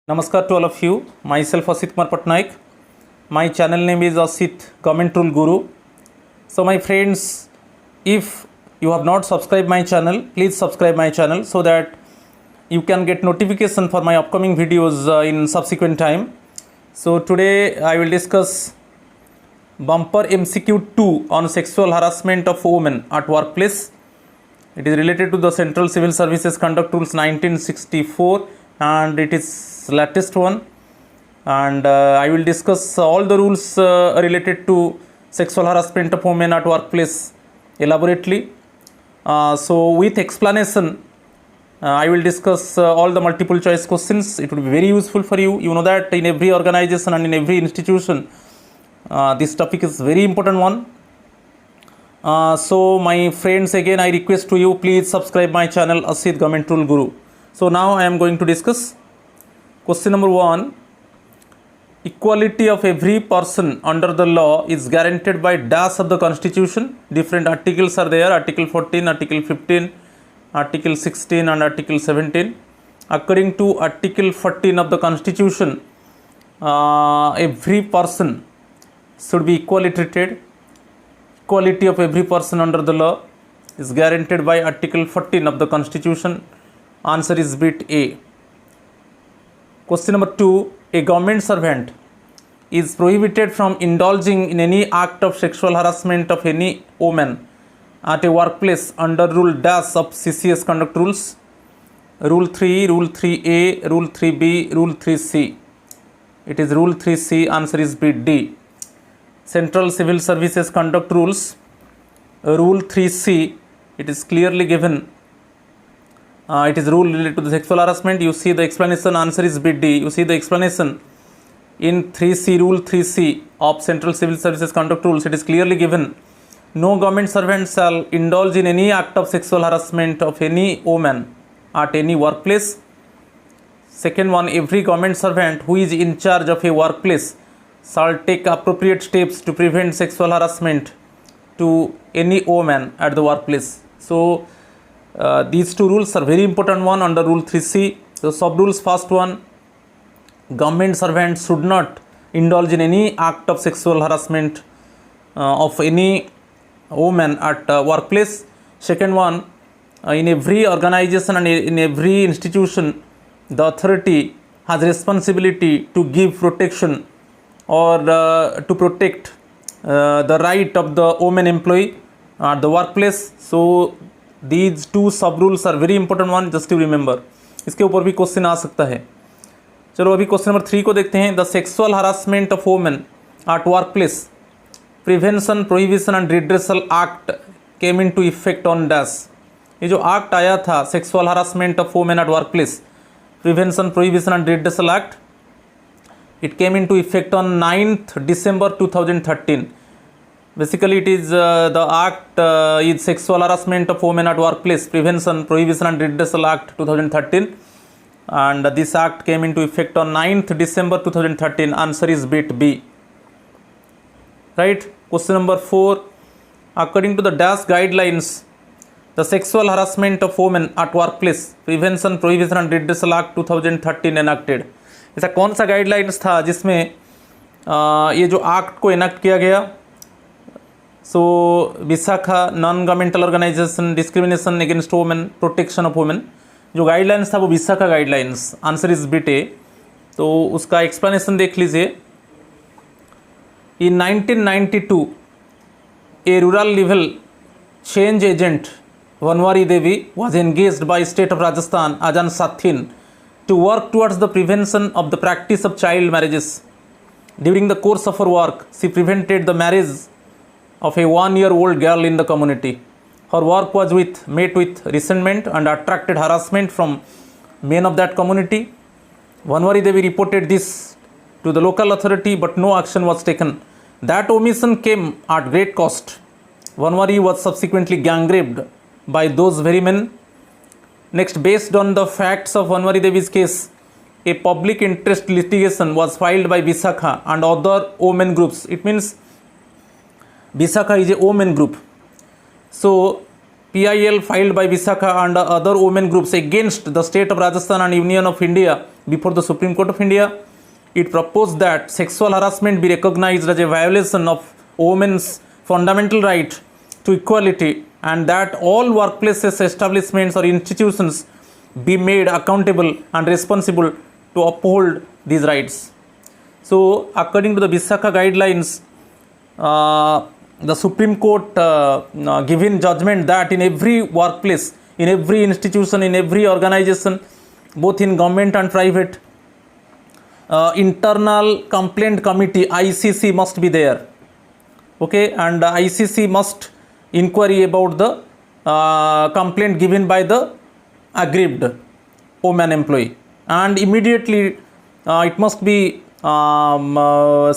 Namaskar to all of you. Myself Asit Kumar Patnaik. My channel name is Asit Government Rule Guru. So my friends, if you have not subscribed my channel, please subscribe my channel so that you can get notification for my upcoming videos in subsequent time. So today I will discuss bumper MCQ 2 on sexual harassment of women at workplace. It is related to the Central Civil Services Conduct Rules 1964 and it is latest one, and I will discuss all the rules related to sexual harassment of women at workplace elaborately. So with explanation, I will discuss all the multiple choice questions. It will be very useful for you. You know that in every organization and in every institution, this topic is very important one. So my friends, again I request to you, please subscribe my channel Asit Government Rule Guru. So now I am going to discuss question number 1. Equality of every person under the law is guaranteed by dash of the constitution. Different articles are there: article 14, article 15, article 16 and article 17. According to article 14 of the constitution, every person should be equally treated. Equality of every person under the law is guaranteed by article 14 of the constitution. Answer is bit A. Question number 2. A government servant is prohibited from indulging in any act of sexual harassment of any woman at a workplace under rule dash of CCS conduct rules. Rule 3, rule 3A, rule 3B, rule 3C. It is rule 3C. Answer is bit D. Central Civil Services Conduct Rules, rule 3C, it is clearly given. It is rule related to the sexual harassment. You see the explanation. Answer is bit D. You see the explanation in 3C, rule 3C of Central Civil Services Conduct Rules. It is clearly given. No government servant shall indulge in any act of sexual harassment of any woman at any workplace. Second one, every government servant who is in charge of a workplace shall take appropriate steps to prevent sexual harassment to any woman at the workplace. So these two rules are very important one under rule 3C. The sub rules, first one, government servants should not indulge in any act of sexual harassment of any woman at workplace. Second one, in every organization and in every institution, the authority has responsibility to give protection or to protect the right of the woman employee at the workplace. So these two सब rules are very important one, just to remember. इसके ऊपर भी question आ सकता है. चलो अभी question number 3 को देखते हैं. The sexual harassment of women at work place prevention prohibition and redressal act came in to effect on dash. ये जो एक्ट आया था sexual harassment of women at work place prevention prohibition and redressal act, it came into effect on 9th December 2013. Basically it is the act is sexual harassment of women at workplace prevention prohibition and redressal act 2013, and this act came into effect on 9th December 2013. Answer is bit B. Right. Question number 4. According to the dash guidelines, the sexual harassment of women at workplace prevention prohibition and redressal act 2013 enacted. ऐसा कौन सा guidelines था जिसमें ये जो act को enact किया गया? So Vishakha non governmental organisation discrimination against women protection of women, जो गाइडलाइंस था वो Vishakha guidelines. Answer is bit A. तो उसका एक्सप्लेनेशन देख लीजिए. In 1992 a rural level change agent Bhanwari Devi was engaged by state of Rajasthan आजान saathin to work towards the prevention of the practice of child marriages. During the course of her work, she prevented the marriage of a 1-year-old girl in the community. Her work was met with resentment and attracted harassment from men of that community. Vanwari Devi reported this to the local authority, but no action was taken. That omission came at great cost. Vanwari was subsequently gang raped by those very men. Next, based on the facts of Vanwari Devi's case, a public interest litigation was filed by Visakha and other women groups. It means Visakha is a women group. So PIL filed by Visakha and other women groups against the state of Rajasthan and Union of India before the Supreme Court of India. It proposed that sexual harassment be recognized as a violation of women's fundamental right to equality, and that all workplaces, establishments or institutions be made accountable and responsible to uphold these rights. So according to the Visakha guidelines, the Supreme Court given judgment that in every workplace, in every institution, in every organization, both in government and private, internal complaint committee ICC must be there. Okay, and the ICC must inquiry about the complaint given by the aggrieved woman employee, and immediately it must be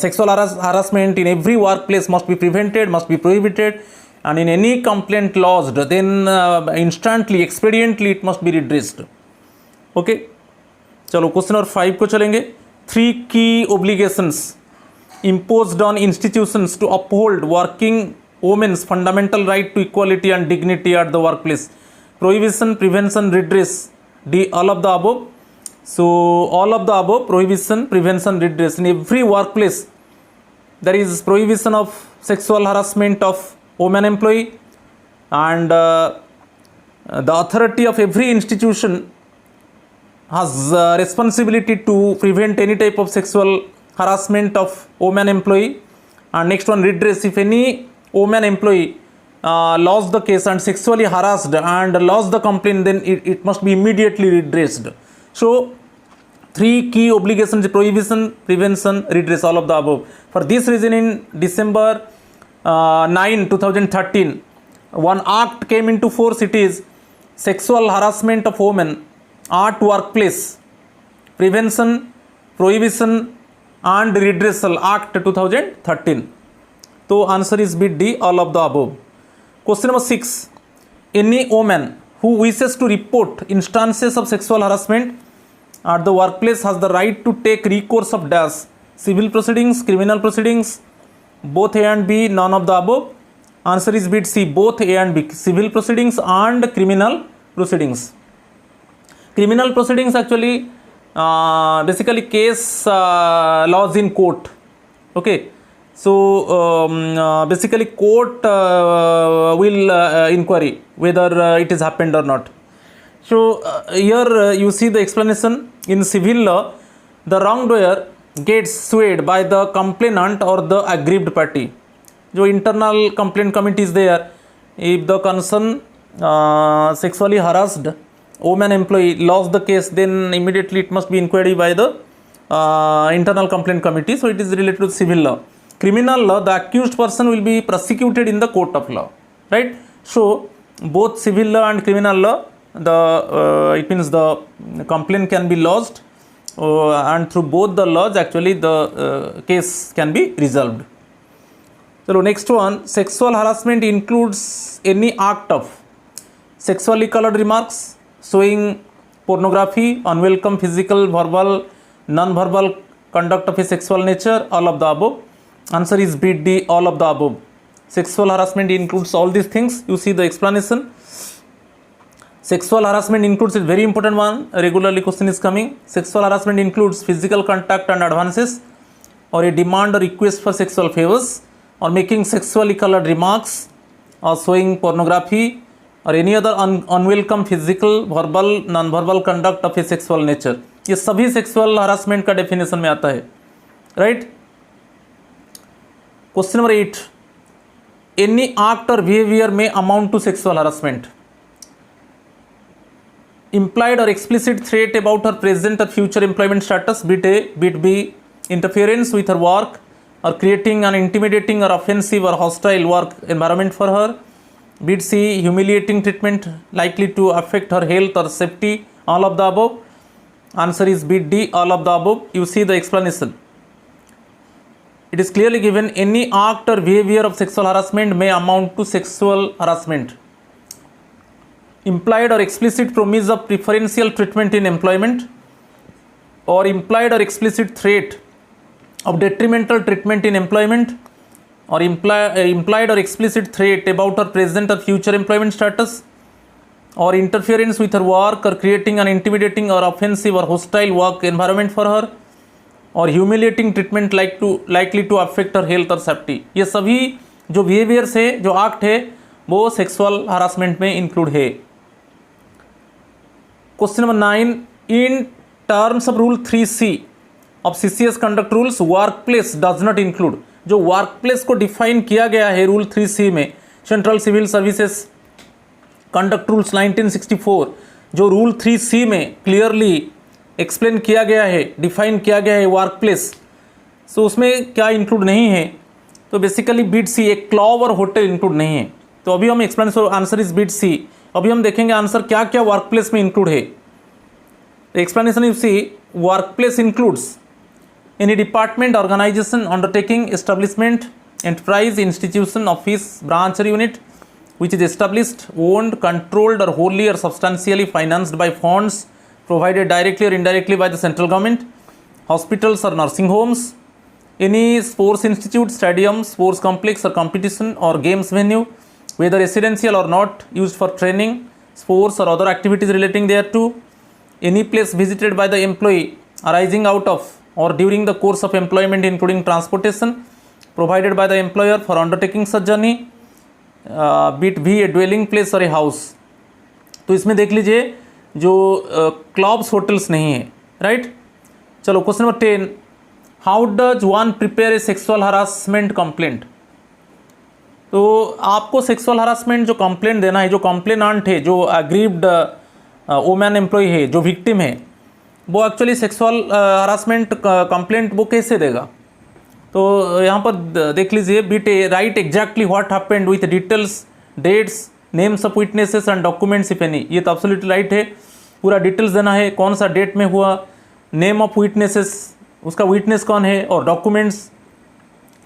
sexual harassment in every workplace must be prevented, must be prohibited, and in any complaint lodged, then instantly, expediently it must be redressed. Okay, चलो question number 5 को चलेंगे. 3 key obligations imposed on institutions to uphold working women's fundamental right to equality and dignity at the workplace. Prohibition, prevention, redress. D, all of the above. So all of the above: prohibition, prevention, redress. In every workplace there is prohibition of sexual harassment of women employee, and the authority of every institution has responsibility to prevent any type of sexual harassment of woman employee. And next one, redress. If any woman employee lost the case and sexually harassed and lost the complaint, then it must be immediately redressed. So 3 key obligations: prohibition, prevention, redress, all of the above. For this reason, in December 9, 2013, one act came into force. It is Sexual Harassment of Women at Workplace Prevention, Prohibition and Redressal Act 2013. So answer is B, D, all of the above. Question number 6. Any woman who wishes to report instances of sexual harassment at the workplace has the right to take recourse of dash: civil proceedings, criminal proceedings, both A and B, none of the above. Answer is B, C, both A and B, civil proceedings and criminal proceedings. Criminal proceedings actually basically case laws in court. Okay, so basically court will inquiry whether it is happened or not. So here you see the explanation. In civil law, the wrongdoer gets sued by the complainant or the aggrieved party. जो internal complaint committee is there, if the concerned sexually harassed woman employee lost the case, then immediately it must be inquiry by the internal complaint committee. So it is related to civil law. Criminal law, the accused person will be prosecuted in the court of law, right? So both civil law and criminal law, it means the complaint can be lodged, and through both the laws actually the case can be resolved. So next one, sexual harassment includes any act of sexually colored remarks, showing pornography, unwelcome physical, verbal, non-verbal conduct of a sexual nature, all of the above. Answer is B, D, all of the above. Sexual harassment includes all these things. You see the explanation. Sexual harassment includes a very important one. Regularly question is coming. Sexual harassment includes physical contact and advances, or a demand or request for sexual favors, or making sexually colored remarks, or showing pornography, or any other unwelcome physical, verbal, non-verbal conduct of a sexual nature. ये सभी sexual harassment का definition में आता है, right? Question number 8. Any act or behavior may amount to sexual harassment. Implied or explicit threat about her present or future employment status, bit A, bit B, interference with her work, or creating an intimidating or offensive or hostile work environment for her, bit C, humiliating treatment likely to affect her health or safety, all of the above. Answer is bit D, all of the above. You see the explanation. It is clearly given, any act or behavior of sexual harassment may amount to sexual harassment. Implied or explicit promise of preferential treatment in employment, or implied or explicit threat of detrimental treatment in employment, or implied or explicit threat about her present or future employment status, or interference with her work or creating an intimidating or offensive or hostile work environment for her और humiliating treatment likely to affect her health और safety. ये सभी जो behaviours है, जो act है, वो sexual harassment में इंक्लूड है। Question number 9, in terms of rule 3C of CCS conduct rules work place does not include. जो वर्क प्लेस को डिफाइन किया गया है रूल 3C में, central civil services conduct rules 1964, जो रूल 3C में क्लियरली एक्सप्लेन किया गया है, डिफाइन किया गया है वर्क प्लेस, सो उसमें क्या इंक्लूड नहीं है? तो बेसिकली बीट सी, एक क्लब और होटल इंक्लूड नहीं है। तो अभी हम explain, answer is bit C. अभी हम देखेंगे आंसर क्या क्या वर्क प्लेस में इंक्लूड है। Explanation if C, work place includes any department, organisation, undertaking, establishment, enterprise, institution, office, branch or unit which is established, owned, controlled or wholly or substantially financed by funds provided directly or indirectly by the central government, hospitals or nursing homes, any sports institute, stadium, sports complex or competition or games venue, whether residential or not, used for training, sports or other activities relating thereto, any place visited by the employee arising out of or during the course of employment including transportation provided by the employer for undertaking such journey, bit भी a dwelling place or a house। तो इसमें देख लीजिए जो clubs hotels नहीं है, right. चलो question number 10, how does one prepare a sexual harassment complaint. तो आपको सेक्सुअल हरासमेंट जो कंप्लेंट देना है, जो कंप्लेनेंट है, जो अग्रीव्ड वुमेन एम्प्लॉय है, जो विक्टिम है, वो एक्चुअली सेक्सुअल हरासमेंट कंप्लेंट वो कैसे देगा? तो यहाँ पर देख लीजिए, bit A write exactly what happened with details, dates, names of witnesses and documents if any. ये तो एब्सोल्युटली राइट है, पूरा डिटेल्स देना है, कौन सा डेट में हुआ, नेम ऑफ विटनेसेस, उसका विटनेस कौन है, और डॉक्यूमेंट्स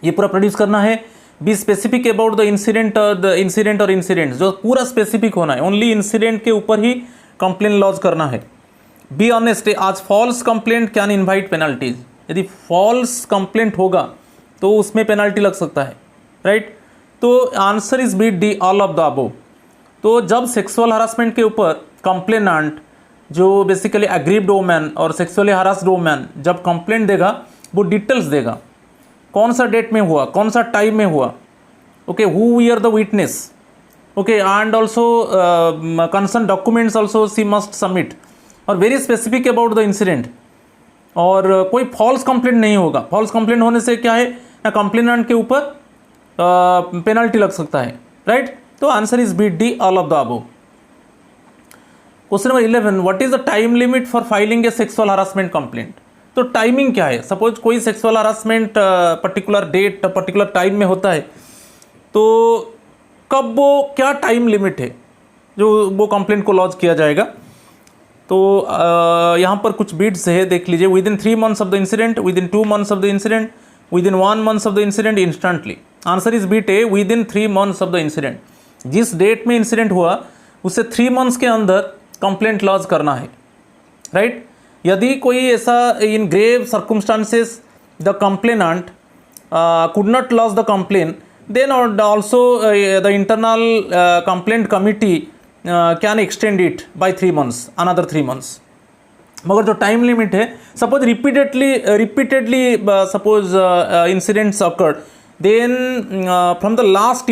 ये पूरा प्रोड्यूस करना है। Be specific about the incident और इंसिडेंट्स, जो पूरा स्पेसिफिक होना है, ओनली इंसिडेंट के ऊपर ही कंप्लेन लॉज करना है। Be honest, as false complaint can invite penalties. यदि फॉल्स कंप्लेंट होगा तो उसमें पेनल्टी लग सकता है, राइट। तो answer is B D, all of the above. तो जब सेक्सुअल हरासमेंट के ऊपर कंप्लेनेंट, जो बेसिकली अग्रीव्ड वुमेन और सेक्सुअली हरास्ड वुमेन, जब कंप्लेंट देगा वो डिटेल्स देगा, कौन सा डेट में हुआ, कौन सा टाइम में हुआ, okay, who we are the witness, okay, and also concern documents also she must submit, और very specific about the incident. और कोई फॉल्स कंप्लेंट नहीं होगा। फॉल्स कंप्लेंट होने से क्या है, कंप्लेनेंट के ऊपर पेनल्टी लग सकता है, राइट। तो answer is B D, all of the above. Question number 11, what is the time limit for filing a sexual harassment complaint. तो टाइमिंग क्या है? सपोज कोई sexual harassment particular date, particular time में होता है, तो कब वो, क्या टाइम लिमिट है जो वो कंप्लेंट को लॉन्च किया जाएगा? तो यहाँ पर कुछ बीट्स है, देख लीजिए। Within 3 months of the incident, within 2 months of the incident, within 1 month of the incident, instantly. Answer is bit A, within 3 months of the incident. जिस डेट में incident हुआ उससे 3 months के अंदर complaint launch करना है, right. यदि कोई ऐसा in grave circumstances the complainant could not launch the complain, then also the internal complaint committee can extend it by 3 months, another 3 months। मगर जो टाइम लिमिट है, suppose repeatedly suppose incidents occurred, then from the last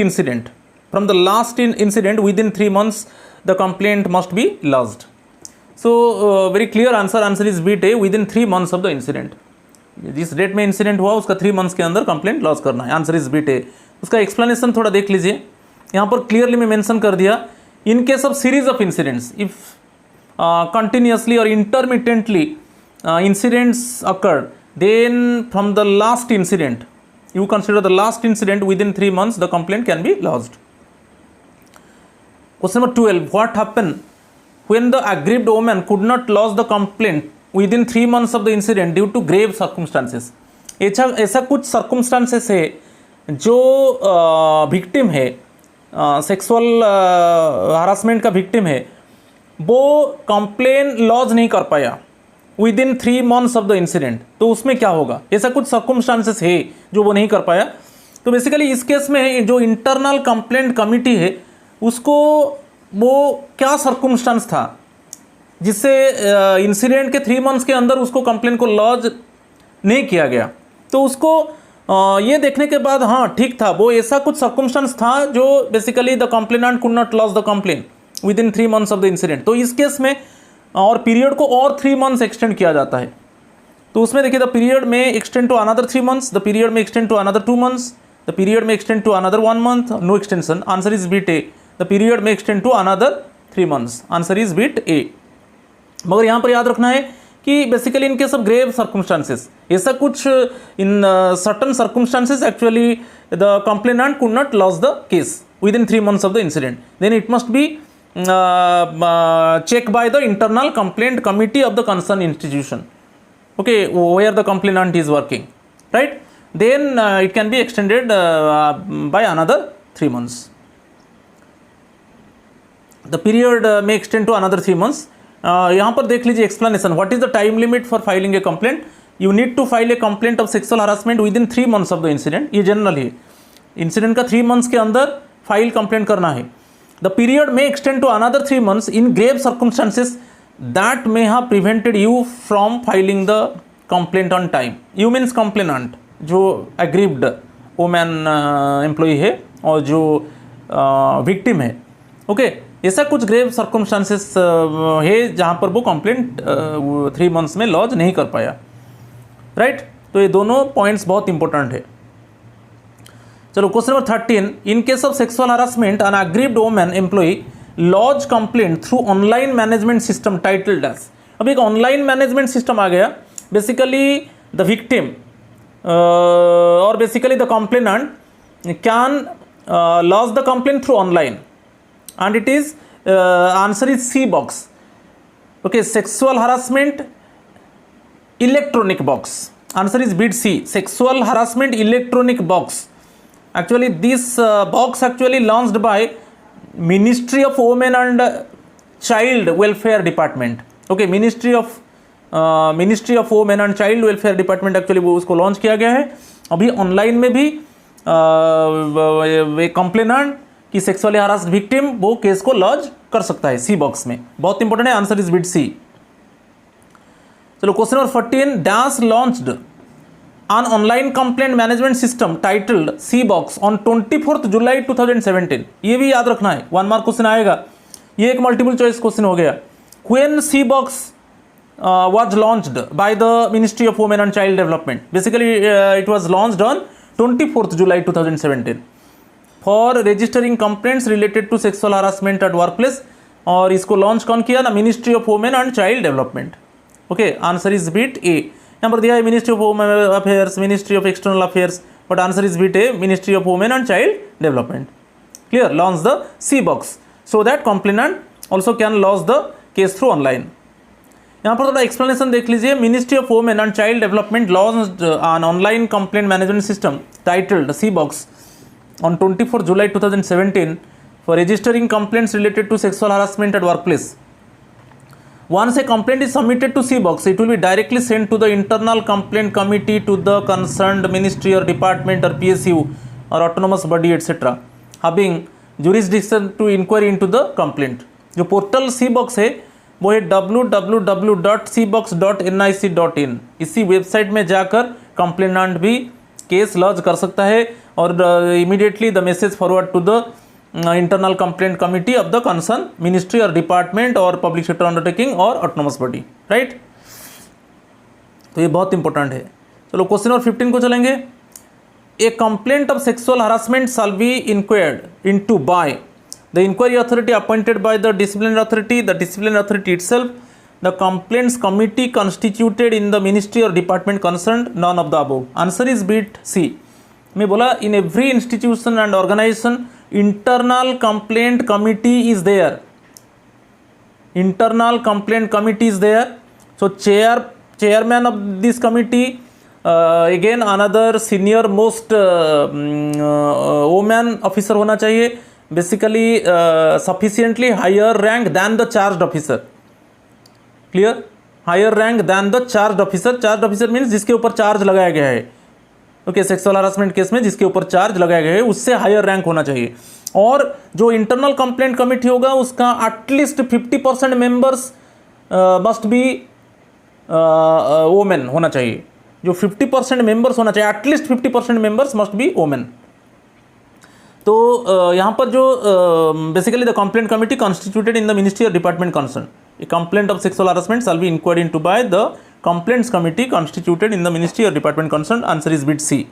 incident within 3 months the complaint must be lodged. So very clear answer is bit A, within 3 months of the incident. जिस date में incident हुआ उसका 3 months के अंदर complaint lodge करना है। Answer is bit ए। उसका explanation थोड़ा देख लीजिए, यहाँ पर क्लियरली मैं मेंशन कर दिया, in case of series of incidents, if continuously or intermittently incidents occurred, then from the last incident, you consider the last incident, within 3 months the complaint can be lodged. Question number 12, what happened when the aggrieved woman could not lodge the complaint within 3 months of the incident due to grave circumstances? ऐसा कुछ circumstances है जो victim है, sexual harassment का victim है, वो complain laws नहीं कर पाया with in 3 months of the incident, तो उसमें क्या होगा? ऐसा कुछ सर्कमस्टांसेस है जो वो नहीं कर पाया। तो बेसिकली इस केस में जो इंटरनल कंप्लेंट कमिटी है उसको वो क्या सर्कमस्टांस था जिससे इंसिडेंट के 3 मंथ्स के अंदर उसको कंप्लेन को लॉज नहीं किया गया। तो उसको ये देखने के बाद हाँ ठीक था, वो ऐसा कुछ सर्कमस्टांस था जो basically the complainant could not lodge the complain within 3 months of the incident. तो इस केस में और पीरियड को और 3 मंथ्स एक्सटेंड किया जाता है। तो उसमें देखिए द पीरियड में extend to another 3 months, the period में extend to another 2 months, the period में extend to another 1 month, no extension, answer is bit A. The period में extend to another 3 months, answer is bit A. मगर यहाँ पर याद रखना है कि basically in case of grave circumstances, ऐसा कुछ in certain circumstances actually the complainant could not lodge the case within 3 months of the incident, then it must be checked by the internal complaint committee of the concerned institution, okay, where the complainant is working, right? Then it can be extended by another 3 months. The period may extend to another 3 months. यहाँ पर देख लीजिए explanation. What is the time limit for filing a complaint? You need to file a complaint of sexual harassment within 3 months of the incident. ये general है, incident का 3 months के अंदर file complaint करना है। The period may extend to another 3 months in grave circumstances that may have prevented you from filing the complaint on time. You means complainant, जो aggrieved woman employee है और जो victim है, okay? ऐसा कुछ grave circumstances है जहाँ पर वो कंप्लेंट 3 मंथ्स में लॉज नहीं कर पाया, राइट? तो ये दोनों पॉइंट्स बहुत इंपॉर्टेंट है। चलो question number 13, in case of sexual harassment an aggrieved women employee lodge complaint through online management system titled as. अब एक ऑनलाइन मैनेजमेंट सिस्टम आ गया, बेसिकली द विक्टिम और basically the complainant can lodge the complaint through online and it is answer is C box, okay? Sexual harassment electronic box, answer is bit C, sexual harassment electronic box. Actually this box actually launched by Ministry of Women and Child Welfare Department, okay? Ministry of Women and Child Welfare Department actually वो उसको launch किया गया है। अभी online में भी complainant कि sexually harassed victim वो केस को लॉज कर सकता है सी बॉक्स में, बहुत इंपॉर्टेंट है, आंसर इज बिट सी। चलो question number 14, dash launched an online complaint management system titled she box on 24 July 2017। ये भी याद रखना है, 1 मार्क क्वेश्चन आएगा, ये एक मल्टीपल चॉइस क्वेश्चन हो गया। When she box was launched by the Ministry of Women and Child Development, basically it was launched on 24th July 2017 for registering complaints related to sexual harassment at work place. और इसको launch कौन किया ना, ministry of women and child development, okay? Answer is bit A. यहाँ पर दिया है ministry of women affairs, ministry of external affairs, but answer is bit A, ministry of women and child development. Clear? Launch the she box so that complainant also can launch the case through online. यहाँ पर थोड़ा explanation देख लीजिए। Ministry of women and child development launched an online complaint management system titled she box on 24 July 2017 for registering complaints related to sexual harassment at workplace. Once a complaint is submitted to C-Box, it will be directly sent to the internal complaint committee to the concerned ministry or department or PSU or autonomous body etc. having jurisdiction to inquiry into the complaint. जो portal C-Box है वो है www.cbox.nic.in। इसी website में जाकर complainant भी case launch कर सकता है और immediately the message forward to the internal complaint committee of the concern ministry और डिपार्टमेंट और पब्लिक सेक्टर अंडरटेकिंग और ऑटोनोमस बॉडी, राइट? तो ये बहुत इंपॉर्टेंट है। चलो क्वेश्चन नंबर 15 को चलेंगे। A complaint of sexual harassment shall be inquired into by the inquiry authority appointed by the disciplinary authority itself, the complaints committee constituted in the ministry or department concerned, none of the above. Answer is bit C. मैं बोला in every institution and organization internal complaint committee is there. Internal complaint committee is there. So chairman of this committee, again another senior most woman officer होना चाहिए, basically sufficiently higher rank than the charged officer. Clear? Higher rank than the charge officer. Charge officer means जिसके ऊपर charge लगाया गया है, okay? Sexual harassment case में जिसके ऊपर चार्ज लगाया गया है उससे हायर रैंक होना चाहिए। और जो इंटरनल कंप्लेंट कमिटी होगा उसका at least 50% members must be women होना चाहिए। जो 50% मेंबर्स होना चाहिए, at least 50% members must be women. तो यहाँ पर जो basically the complaint committee constituted in the ministry और department concern, a complaint of sexual harassment shall be inquired into by the complaints committee constituted in the ministry और department concern. Answer is bit C.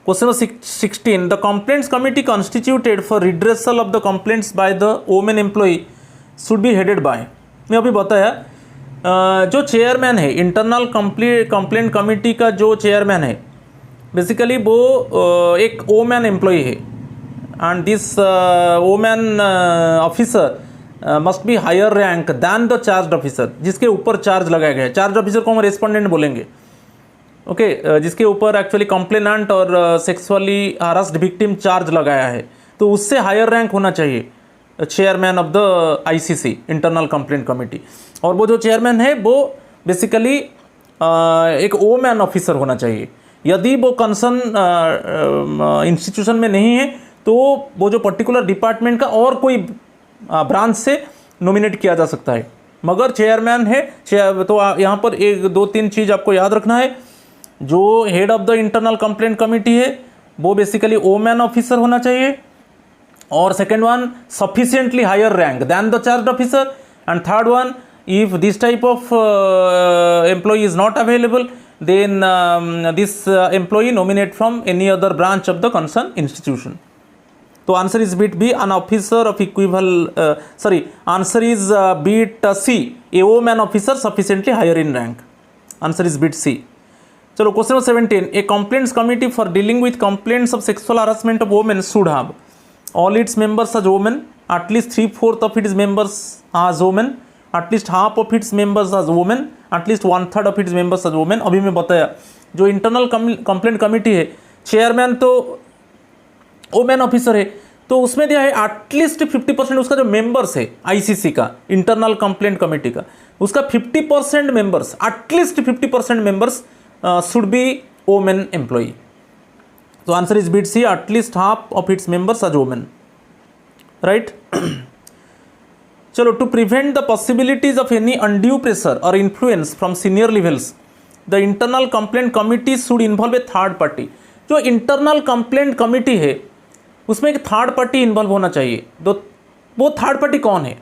Question number 16. The complaints committee constituted for redressal of the complaints by the women employee should be headed by. मैं अभी बताया जो chairman है internal complaint committee का, जो chairman है basically वो एक वोमेन एम्प्लॉई है and this women officer must be higher rank than the charge officer, जिसके ऊपर चार्ज लगाया गया है। चार्ज ऑफिसर को हम रेस्पोंडेंट बोलेंगे, ओके जिसके ऊपर एक्चुअली कंप्लेनेंट और सेक्सुअली हरास्ड विक्टिम चार्ज लगाया है, तो उससे हायर रैंक होना चाहिए chairman of the ICC internal complaint committee. और वो जो चेयरमैन है वो बेसिकली एक वोमेन ऑफिसर होना चाहिए। यदि वो कंसर्न इंस्टीट्यूशन में नहीं है तो वो जो पर्टिकुलर डिपार्टमेंट का और कोई ब्रांच से नॉमिनेट किया जा सकता है, मगर चेयरमैन है। तो यहाँ पर एक दो तीन चीज़ आपको याद रखना है। जो head of the internal complaint committee है वो बेसिकली वोमेन ऑफिसर होना चाहिए, और second one sufficiently higher rank than the charge officer, and third one if this type of employee is not available then this employee nominate from any other branch of the concern institution. तो answer is bit B, an officer of equal answer is bit C, a women officer sufficiently higher in rank. Answer is bit सी। चलो question number 17. A complaints committee for dealing with complaints of sexual harassment of women should have all its members as women, at least 3/4 of its members as women, at least half of its members as women, at least 1/3 of its members as women। अभी मैं बताया जो internal complaint committee है chairman तो women officer है, तो उसमें दिया है एटलीस्ट 50% उसका जो मेंबर्स है आईसीसी का इंटरनल कंप्लेंट कमिटी का, उसका 50% members, at least 50% members should be women employee. तो answer is bit C, at least half of its members are women, right. चलो to prevent the possibilities of any undue pressure और influence from senior levels the internal complaint committee should involve a third party. जो internal complaint committee है उसमें एक third party involve होना चाहिए। वो third party कौन है?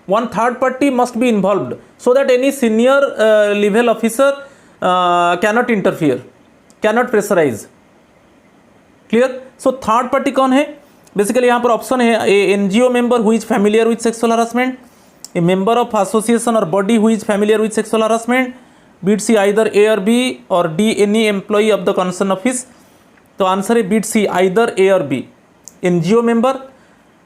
One third party must be involved so that any senior level officer cannot interfere, cannot pressurize. Clear? So third party कौन है? बेसिकली यहाँ पर ऑप्शन है a NGO member who is familiar with sexual harassment, a member of association और body who is familiar with sexual harassment, bit C either A और B, और D any employee of the concern office. तो answer है beat C either A और B, NGO member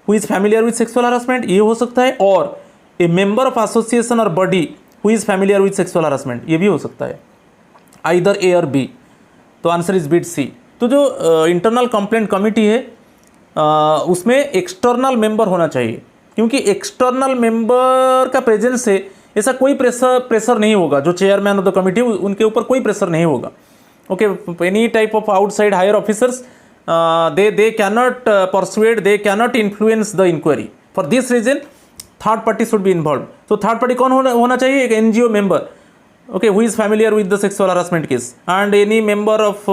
who is familiar with sexual harassment ये हो सकता है, और ए मेंबर ऑफ एसोसिएशन और body who is familiar with sexual harassment ये भी हो सकता है, आइदर ए और बी। तो आंसर इज बीट सी। तो जो इंटरनल कंप्लेंट कमिटी है उसमें एक्सटर्नल मेंबर होना चाहिए, क्योंकि एक्सटर्नल मेंबर का प्रेजेंस से ऐसा कोई प्रेशर नहीं होगा। जो चेयरमैन ऑफ द कमिटी उनके ऊपर कोई प्रेशर नहीं होगा। Okay, any type of outside higher officers they cannot persuade, they cannot influence the inquiry. For this reason third party should be involved. So third party कौन होना चाहिए? एक NGO member, okay, who is familiar with the sexual harassment case, and any member of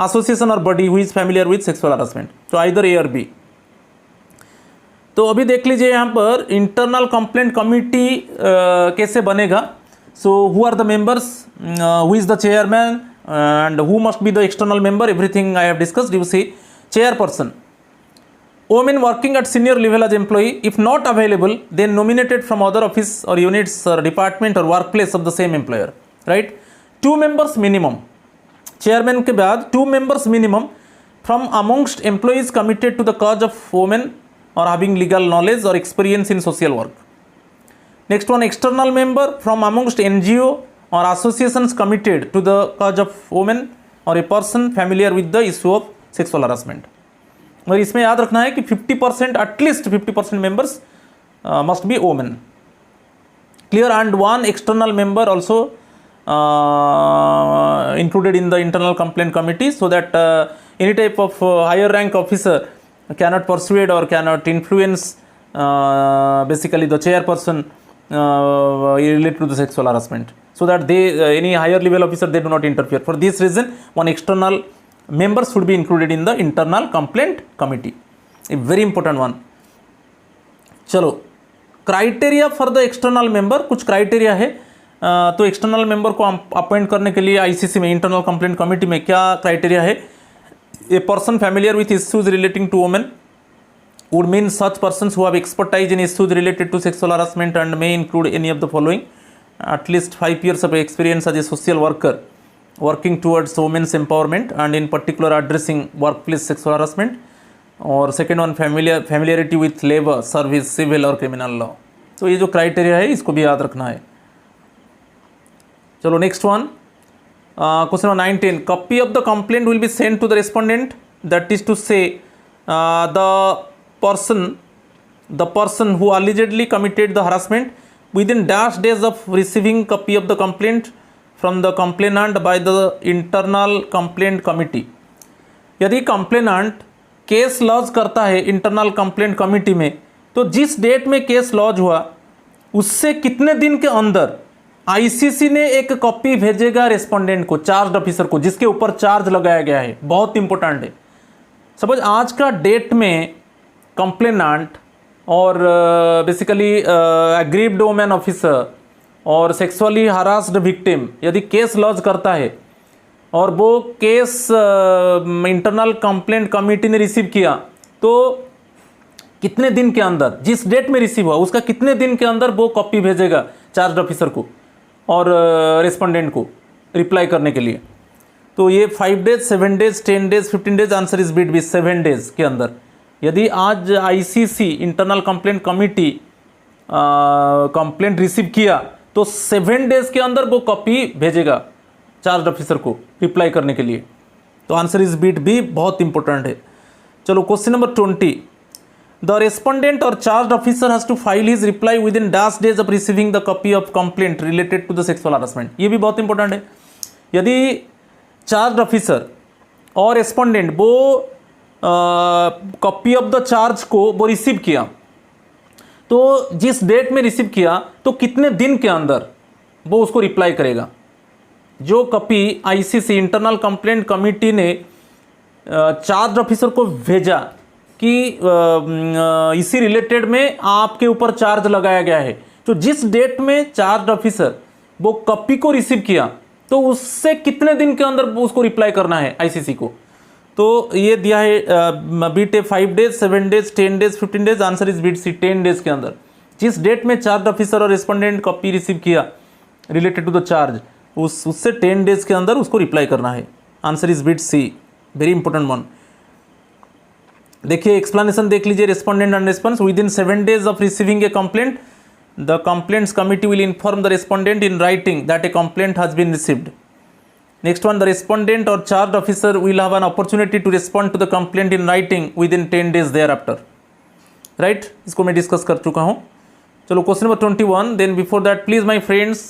association or body who is familiar with sexual harassment. So either A or B. तो अभी देख लीजिए यहाँ पर इंटरनल कंप्लेंट कमिटी कैसे बनेगा. So who are the members, who is the chairman and who must be the external member, everything I have discussed. You see, chairperson, women working at senior level as employee, if not available then nominated from other office or units or department or workplace of the same employer, right? 2 members minimum, chairman के बाद 2 members minimum from amongst employees committed to the cause of women or having legal knowledge or experience in social work. Next one, external member from amongst NGO or associations committed to the cause of women or a person familiar with the issue of sexual harassment. और इसमें याद रखना है कि 50% at least 50% members must be women. Clear? And one external member also included in the internal complaint committee, so that any type of higher rank officer cannot persuade or cannot influence basically the chairperson related to the sexual harassment, so that they any higher level officer, they do not interfere. For this reason, one external member should be included in the internal complaint committee. A very important one. चलो, criteria for the external member, कुछ criteria है। तो external member को appoint करने के लिए ICC में, internal complaint committee में क्या क्राइटेरिया है? A person familiar with issues relating to women would mean such persons who have expertise in issues related to sexual harassment and may include any of the following: at least 5 years of experience as a social worker working towards women's empowerment and in particular addressing workplace sexual harassment, or second one, familiarity with labor, service, civil और criminal law. तो ये जो criteria है इसको भी याद रखना है। चलो next one, question number 19, copy of the complaint will be send to the respondent, that is to say the person who allegedly committed the harassment within dash days of receiving copy of the complaint from the complainant by the internal complaint committee. यदि complainant case laws करता है internal complaint committee में, तो जिस date में case laws हुआ उससे कितने दिन के अंदर आईसीसी ने एक कॉपी भेजेगा रेस्पोंडेंट को, चार्ज ऑफिसर को, जिसके ऊपर चार्ज लगाया गया है। बहुत इंपॉर्टेंट है। सपोज आज का डेट में कंप्लेनेंट और बेसिकली एग्रीव्ड वुमेन ऑफिसर और सेक्सुअली हरास्ड विक्टिम यदि केस लॉज करता है और वो केस इंटरनल कंप्लेंट कमेटी ने रिसीव किया, तो कितने दिन के अंदर, जिस डेट में रिसीव हुआ उसका कितने दिन के अंदर वो कॉपी भेजेगा चार्ज ऑफिसर को और रिस्पोंडेंट को रिप्लाई करने के लिए? तो ये 5 days, 7 days, 10 days, 15 days, answer is bit B 7 days के अंदर। यदि आज ICC internal complaint committee complaint receive किया तो 7 डेज के अंदर वो कॉपी भेजेगा चार्ज ऑफिसर को रिप्लाई करने के लिए। तो आंसर इज बीट बी, बहुत इंपॉर्टेंट है। चलो क्वेश्चन नंबर 20, द रेस्पोंडेंट और charge officer has to file his reply within dash days of receiving the copy of complaint related to the sexual harassment. ये भी बहुत important है। यदि charge officer और रेस्पोंडेंट वो कॉपी ऑफ द चार्ज को वो रिसीव किया, तो जिस डेट में रिसीव किया तो कितने दिन के अंदर वो उसको रिप्लाई करेगा। जो copy ICC internal complaint committee ने चार्ज ऑफिसर को भेजा कि इसी रिलेटेड में आपके ऊपर चार्ज लगाया गया है, तो जिस डेट में चार्ज ऑफिसर वो कॉपी को रिसीव किया तो उससे कितने दिन के अंदर उसको रिप्लाई करना है आईसीसी को। तो ये दिया है bit A 5 days, 7 days, 10 days, 15 days, answer is bit C 10 days के अंदर। जिस डेट में चार्ज ऑफिसर और रिस्पोंडेंट कॉपी रिसीव किया रिलेटेड टू द चार्ज, उससे 10 डेज के अंदर उसको रिप्लाई करना है। Answer is bit C, very important one. देखिए एक्सप्लेनेशन देख लीजिए, respondent and response within 7 days of receiving a complaint the complaints committee will inform the respondent in writing that a complaint has been received. Next one, the respondent or charged officer will have an opportunity to respond to the complaint in writing within 10 days thereafter. Right? इसको मैं discuss कर चुका हूँ। चलो question number 21, then before that please my friends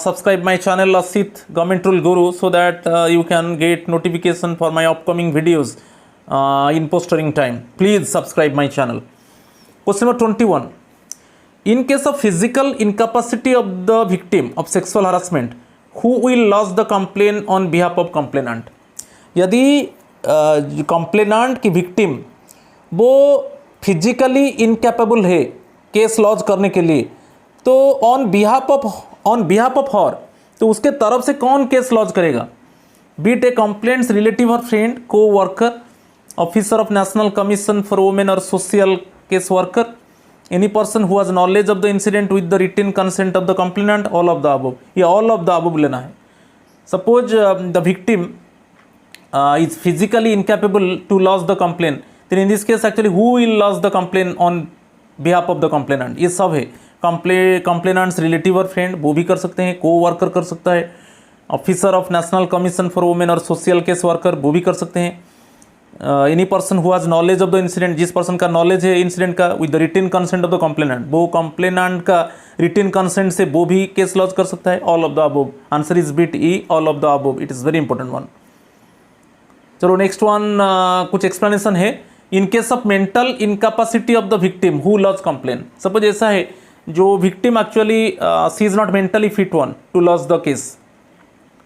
subscribe my channel Asit Government Rule Guru so that you can get notification for my upcoming videos in postering time. Please subscribe my channel. Question number 21, in case of physical incapacity of the victim of sexual harassment, who will lodge the complaint on behalf of complainant? यदि complainant की victim वो physically incapable है case laws करने के लिए, तो on behalf of her, तो उसके तरफ से कौन केस लॉज करेगा? बीट ए कंप्लेंट्स रिलेटिव और friend, co-worker, officer of national commission for women और social case worker, any person who has knowledge of the incident with the written consent of the complainant, all of the above. ये all of the above लेना है। Suppose the victim is physically incapable to lodge the complaint, then in this case actually who will lodge the complaint on behalf of the complainant? ये सब है। complainants relative और friend वो भी कर सकते हैं, को वर्कर कर सकता है, officer of national commission for women और सोशल केस वर्कर वो भी कर सकते हैं। Any person who has knowledge of the incident, जिस पर्सन का नॉलेज है इंसिडेंट का, with the written consent of the complainant, वो कंप्लेनेंट का रिटन कंसेंट से वो भी केस लॉज कर सकता है। All of the above, answer is bit E, all of the above, it is very important one. चलो नेक्स्ट वन, कुछ एक्सप्लेनेशन है in case of mental incapacity of the victim who lodge complain, suppose ऐसा है जो victim actually she is not mentally fit one to lodge the case,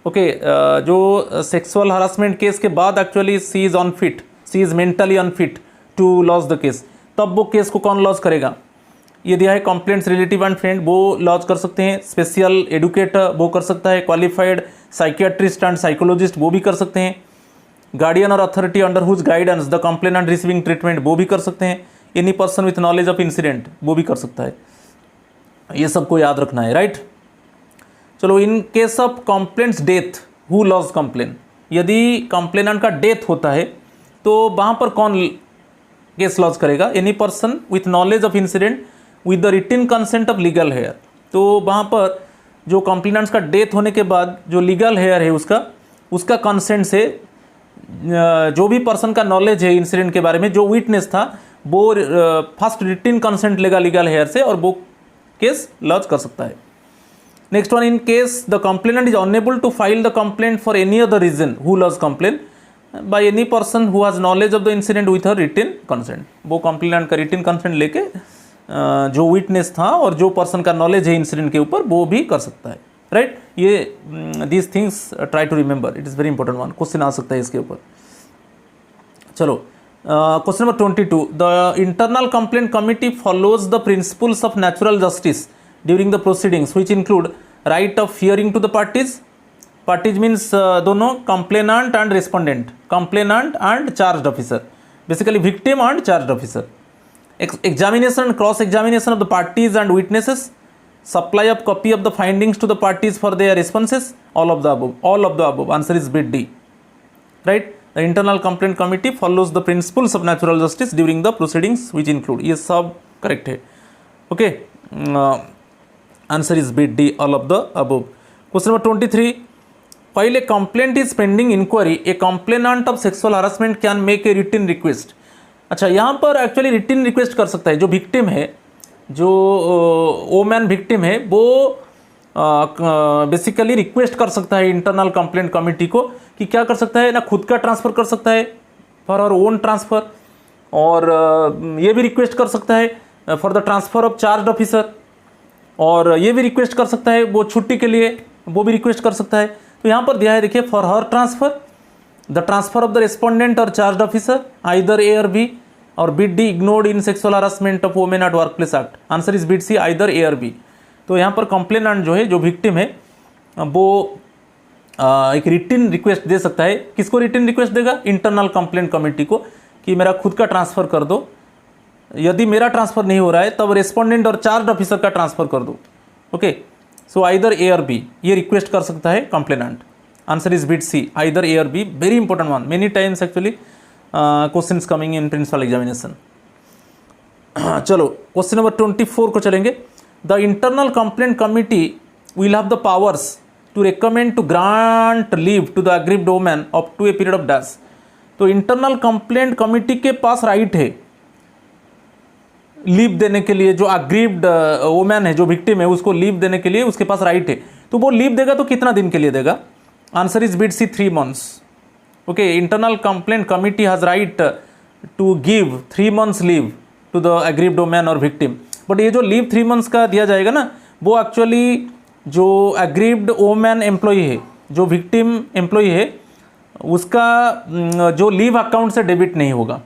okay, जो sexual harassment case के बाद actually she is unfit, she is mentally unfit to lodge the case, तब वो case को कौन लॉज करेगा? ये दिया है कंप्लेंट्स रिलेटिव एंड फ्रेंड, वो लॉज कर सकते हैं, स्पेशल एडुकेटर वो कर सकता है, क्वालिफाइड साइकियाट्रिस्ट एंड साइकोलॉजिस्ट वो भी कर सकते हैं, गार्डियन और authority under whose guidance the complainant receiving treatment वो भी कर सकते हैं, any person with knowledge of incident वो भी कर सकता है। ये सबको याद रखना है, राइट। चलो, in case of complaints death who lodge complain, यदि कंप्लेनेंट का डेथ होता है तो वहाँ पर कौन केस लॉज करेगा? Any person with knowledge of incident with the written consent of legal heir. तो वहाँ पर जो कंप्लेनेंट्स का डेथ होने के बाद जो लीगल हेयर है उसका कंसेंट से जो भी पर्सन का नॉलेज है इंसिडेंट के बारे में, जो विटनेस था वो फर्स्ट रिटन कंसेंट लेगा लीगल हेयर से और वो केस लॉज कर सकता है। Next one, in case the complainant is unable to file the complaint for any other reason who lodge complain by any person who has knowledge of the incident with her written consent, वो complainant का written consent लेके जो witness था और जो person का knowledge है incident के ऊपर वो भी कर सकता है, राइट। ये these things try to remember, it is very important one, question आ सकता है इसके ऊपर। चलो, question number 22, the internal complaint committee follows the principles of natural justice during the proceedings which include right of hearing to the parties, parties means दोनों complainant and respondent, complainant and charge officer, basically victim and charge officer, examination and cross examination of the parties and witnesses, supply of copy of the findings to the parties for their responses, all of the above, answer is bit D, right। The internal complaint committee follows the principles of natural justice during the proceedings which include, ये सब correct है, okay, answer is bit D, all of the above। Question number 23, while a complaint is pending inquiry, a complainant of sexual harassment can make a written request। अच्छा, यहाँ पर actually written request कर सकता है जो victim है, जो woman victim है, वो बेसिकली रिक्वेस्ट कर सकता है इंटरनल कंप्लेंट कमेटी को कि क्या कर सकता है ना, खुद का ट्रांसफ़र कर सकता है फॉर और ओन ट्रांसफ़र, और ये भी रिक्वेस्ट कर सकता है for the transfer of charge officer, और ये भी रिक्वेस्ट कर सकता है वो छुट्टी के लिए, वो भी रिक्वेस्ट कर सकता है। तो यहाँ पर दिया है, देखिए, for her transfer the transfer of the respondent or charged officer, either A or B, or bit D, ignored in sexual harassment of women at workplace act, answer is bit C, either A or B। तो यहाँ पर complainant जो है, जो victim है, वो एक written request दे सकता है। किसको रिटन रिक्वेस्ट देगा? इंटरनल कंप्लेंट कमेटी को, कि मेरा खुद का ट्रांसफ़र कर दो, यदि मेरा ट्रांसफ़र नहीं हो रहा है तब रेस्पोंडेंट और चार्ज ऑफिसर का ट्रांसफ़र कर दो, ओके। सो आइदर ए और बी, ये रिक्वेस्ट कर सकता है complainant, answer is bit C, either A और B, very important one, many times actually questions coming in principal examination. चलो, क्वेश्चन नंबर 24 को चलेंगे। The internal complaint committee will have the powers to recommend to grant leave to the aggrieved woman up to a period of dash. तो internal complaint committee के पास right है leave देने के लिए, जो अग्रीव्ड वोमैन है, जो विक्टिम है, उसको लीव देने के लिए उसके पास राइट है। तो वो लीव देगा तो कितना दिन के लिए देगा? Answer is bit C, 3 months, okay. Internal complaint committee has right to give 3 months leave to the aggrieved woman और विक्टिम। बट ये जो लीव 3 months का दिया जाएगा ना, वो एक्चुअली जो अग्रीव्ड वोमैन एम्प्लॉई है, जो विक्टिम एम्प्लॉई है, उसका जो लीव अकाउंट से डेबिट नहीं होगा।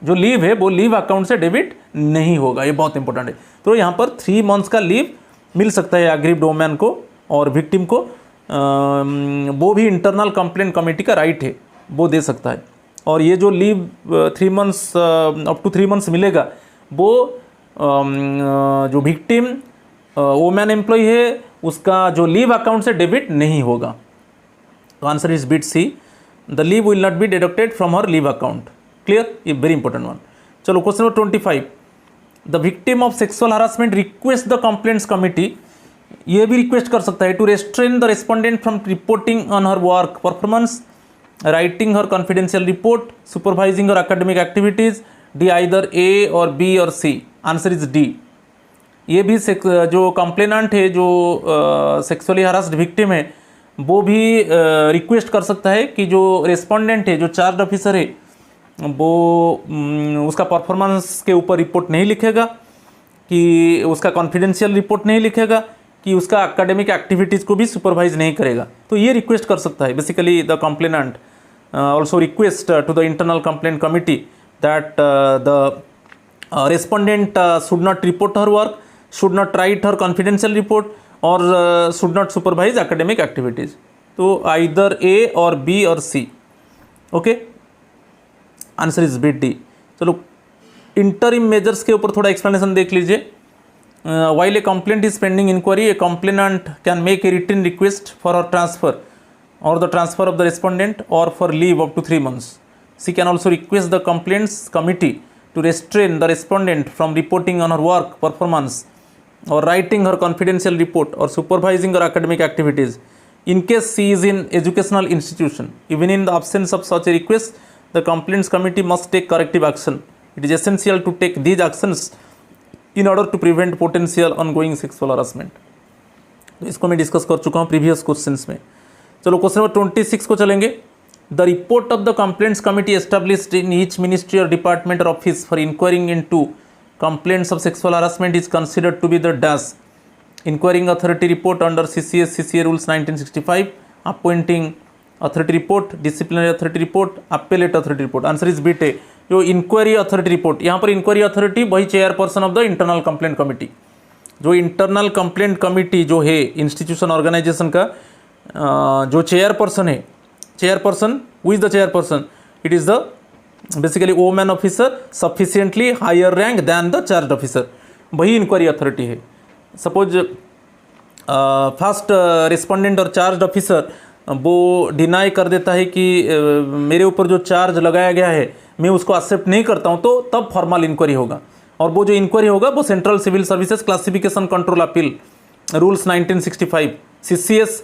जो लीव है वो लीव अकाउंट से डेबिट नहीं होगा, ये बहुत इंपॉर्टेंट है। तो यहाँ पर 3 months का लीव मिल सकता है अग्रीव्ड वोमैन को और विक्टिम को, वो भी इंटरनल कंप्लेंट कमेटी का राइट है, वो दे सकता है। और ये जो leave 3 months up to 3 months मिलेगा, वो जो विक्टिम वोमैन एम्प्लॉय है उसका जो लीव अकाउंट से डेबिट नहीं होगा। तो answer is bit C, the leave will not be deducted from her leave account. Clear, ये वेरी इंपॉर्टेंट वन। चलो, question number 25, the victim of sexual harassment request the complaints committee, ये भी request कर सकता है to restrain the respondent from reporting on her work performance, writing her confidential report, supervising her academic activities, D either A और B और सी, answer is D. ये भी जो कंप्लेनेंट है, जो सेक्सुअली हरास्ड विक्टिम है, वो भी रिक्वेस्ट कर सकता है कि जो रेस्पोंडेंट है, जो चार्ज ऑफिसर है, वो उसका परफॉर्मेंस के ऊपर रिपोर्ट नहीं लिखेगा, कि उसका कॉन्फिडेंशियल रिपोर्ट नहीं लिखेगा, कि उसका एकेडमिक एक्टिविटीज़ को भी सुपरवाइज नहीं करेगा। तो ये रिक्वेस्ट कर सकता है। Basically the complainant also request to the internal complaint committee that the respondent should not report her work, should not write her confidential report, or should not supervise academic activities. तो either A or B or C. Okay, answer is B D. चलो interim measures के ऊपर थोड़ा explanation देख लीजिए। while a complaint is pending inquiry, a complainant can make a written request for her transfer or the transfer of the respondent or for leave up to 3 months. She can also request the complaints committee to restrain the respondent from reporting on her work performance or writing her confidential report or supervising her academic activities in case she is in educational institution. Even in the absence of such a request, the complaints committee must take corrective action. It is essential to take these actions in order to prevent potential ongoing sexual harassment. तो इसको मैं discuss कर चुका हूँ previous questions में। चलो question number 26 को चलेंगे। The report of the complaints committee established in each ministry or department or office for inquiring into complaints of sexual harassment is considered to be the dash inquiring authority report under CCS CCA rules 1965, appointing authority report, disciplinary authority report, appellate authority report. Answer is B टे। जो inquiry authority report, यहाँ पर inquiry authority वही chairperson of the internal complaint committee. जो internal complaint committee जो है institution organisation का जो चेयरपर्सन है, chairperson, who is the chairperson? It is the basically woman officer sufficiently higher rank than the charged officer, वही inquiry authority है। Suppose first respondent और charge officer वो deny कर देता है कि मेरे ऊपर जो चार्ज लगाया गया है मैं उसको एक्सेप्ट नहीं करता हूँ, तो तब फॉर्मल इंक्वायरी होगा। और वो जो इंक्वायरी होगा वो central civil services classification control appeal rules 1965 CCS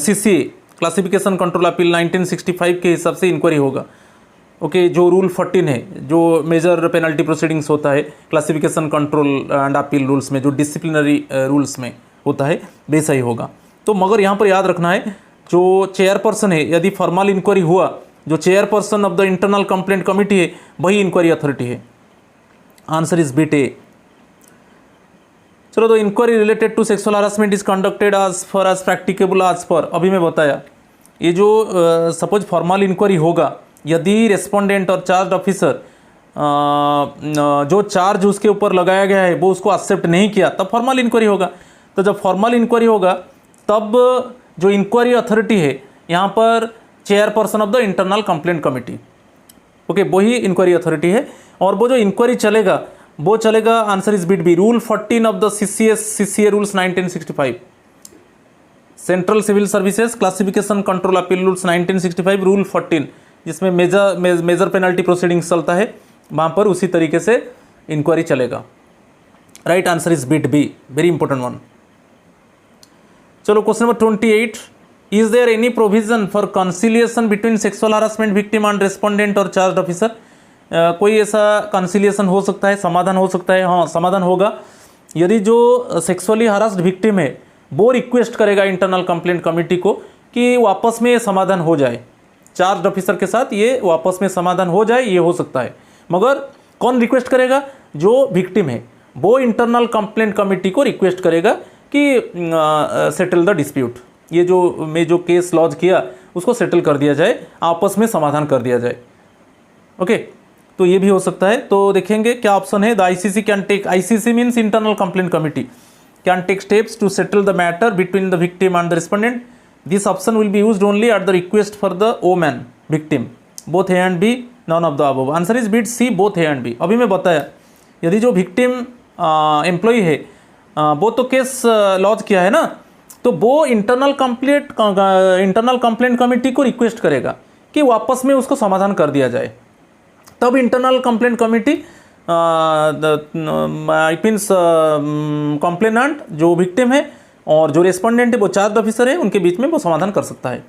CCA classification control appeal 1965 के हिसाब से इंक्वायरी होगा। ओके, जो रूल 14 है, जो मेजर पेनल्टी प्रोसीडिंग्स होता है classification control and appeal rules में, जो डिसिप्लिनरी रूल्स में होता है, वैसा ही होगा। तो मगर यहाँ पर याद रखना है, जो चेयरपर्सन है, यदि फॉर्मल इंक्वायरी हुआ, जो chairperson of the internal complaint committee है वही इंक्वायरी अथॉरिटी है। Answer is bit A. चलो, तो inquiry related to sexual harassment is conducted as far as practicable as per, अभी मैं बताया। ये जो सपोज फॉर्मल इंक्वायरी होगा, यदि रेस्पोंडेंट और चार्ज ऑफिसर जो चार्ज उसके ऊपर लगाया गया है वो उसको एक्सेप्ट नहीं किया, तब फॉर्मल इंक्वायरी होगा। तो जब फॉर्मल इंक्वायरी होगा तब जो इंक्वायरी अथॉरिटी है यहाँ पर chairperson of the internal complaint committee, okay, वही इंक्वायरी अथॉरिटी है। और वो जो इंक्वायरी चलेगा वो चलेगा, answer is bit B, rule 14 of the CCA rules 1965, central civil services classification control appeal rules 1965 rule 14, जिसमें मेजर पेनल्टी प्रोसीडिंग्स चलता है, वहाँ पर उसी तरीके से इंक्वायरी चलेगा। Right answer is bit B, very important one. चलो question number 28, is there any provision for conciliation between sexual harassment victim and respondent और चार्ज ऑफिसर? कोई ऐसा कंसिलिएशन हो सकता है, समाधान हो सकता है? हाँ, समाधान होगा यदि जो सेक्सुअली हरास्ड विक्टिम है वो रिक्वेस्ट करेगा इंटरनल कंप्लेंट कमिटी को कि वापस में ये समाधान हो जाए, चार्ज ऑफिसर के साथ ये वापस में समाधान हो जाए, ये हो सकता है। मगर कौन रिक्वेस्ट करेगा? जो विक्टिम है वो इंटरनल कंप्लेंट कमिटी को रिक्वेस्ट करेगा कि सेटल द डिस्प्यूट, ये जो मैं जो केस लॉन्च किया उसको सेटल कर दिया जाए, आपस में समाधान कर दिया जाए। ओके, तो ये भी हो सकता है। तो देखेंगे क्या ऑप्शन है। The ICC can take, ICC means internal complaint committee, can take steps to settle the matter between the victim and the respondent. This option will be used only at the request for the woman victim, both A and B, none of the above. Answer is bit C, both A and B. अभी मैं बताया, यदि जो victim employ है वो तो case launch किया है ना, तो वो इंटरनल कंप्लेंट कमिटी को रिक्वेस्ट करेगा कि वापस में उसको समाधान कर दिया जाए। तब internal complaint committee it means complainant जो विक्टिम है और जो रेस्पोंडेंट है वो चार्ज ऑफिसर है, उनके बीच में वो समाधान कर सकता है।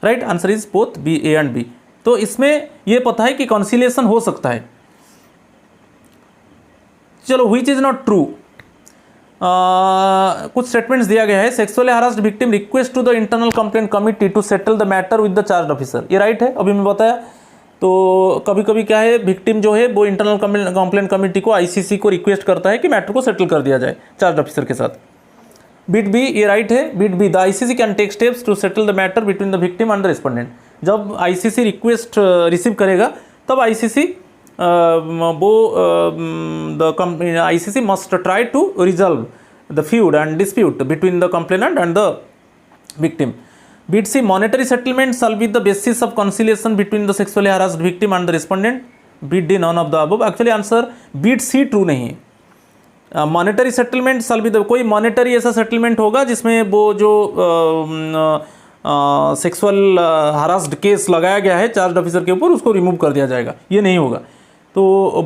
Right answer is both B, A and B. तो इसमें ये पता है कि कंसिलिएशन हो सकता है। चलो, व्हिच इज नॉट ट्रू, कुछ स्टेटमेंट्स दिया गया है। Sexually harassed victim request to the internal complaint committee to settle the matter with the charge officer, ये राइट है, अभी मैं बताया। तो कभी कभी क्या है, विक्टिम जो है वो इंटरनल कंप्लेंट कमेटी को, आईसीसी को रिक्वेस्ट करता है कि मैटर को सेटल कर दिया जाए चार्ज ऑफिसर के साथ। बिट बी, ये राइट है, bit B, the ICC can take steps to settle the matter between the victim and the respondent. जब आईसीसी रिक्वेस्ट रिसीव करेगा तब ICC ICC must try to resolve the feud and dispute between the complainant and the victim. Bit C, monetary settlement shall be the basis of conciliation between the sexually harassed victim and the respondent. Bit D, none of the above. Actually answer bit C true नहीं है। Monetary settlement shall be the, कोई monetary ऐसा settlement होगा जिसमें वो जो sexual harassed case लगाया गया है चार्ज ऑफिसर के ऊपर, उसको रिमूव कर दिया जाएगा, ये नहीं होगा। तो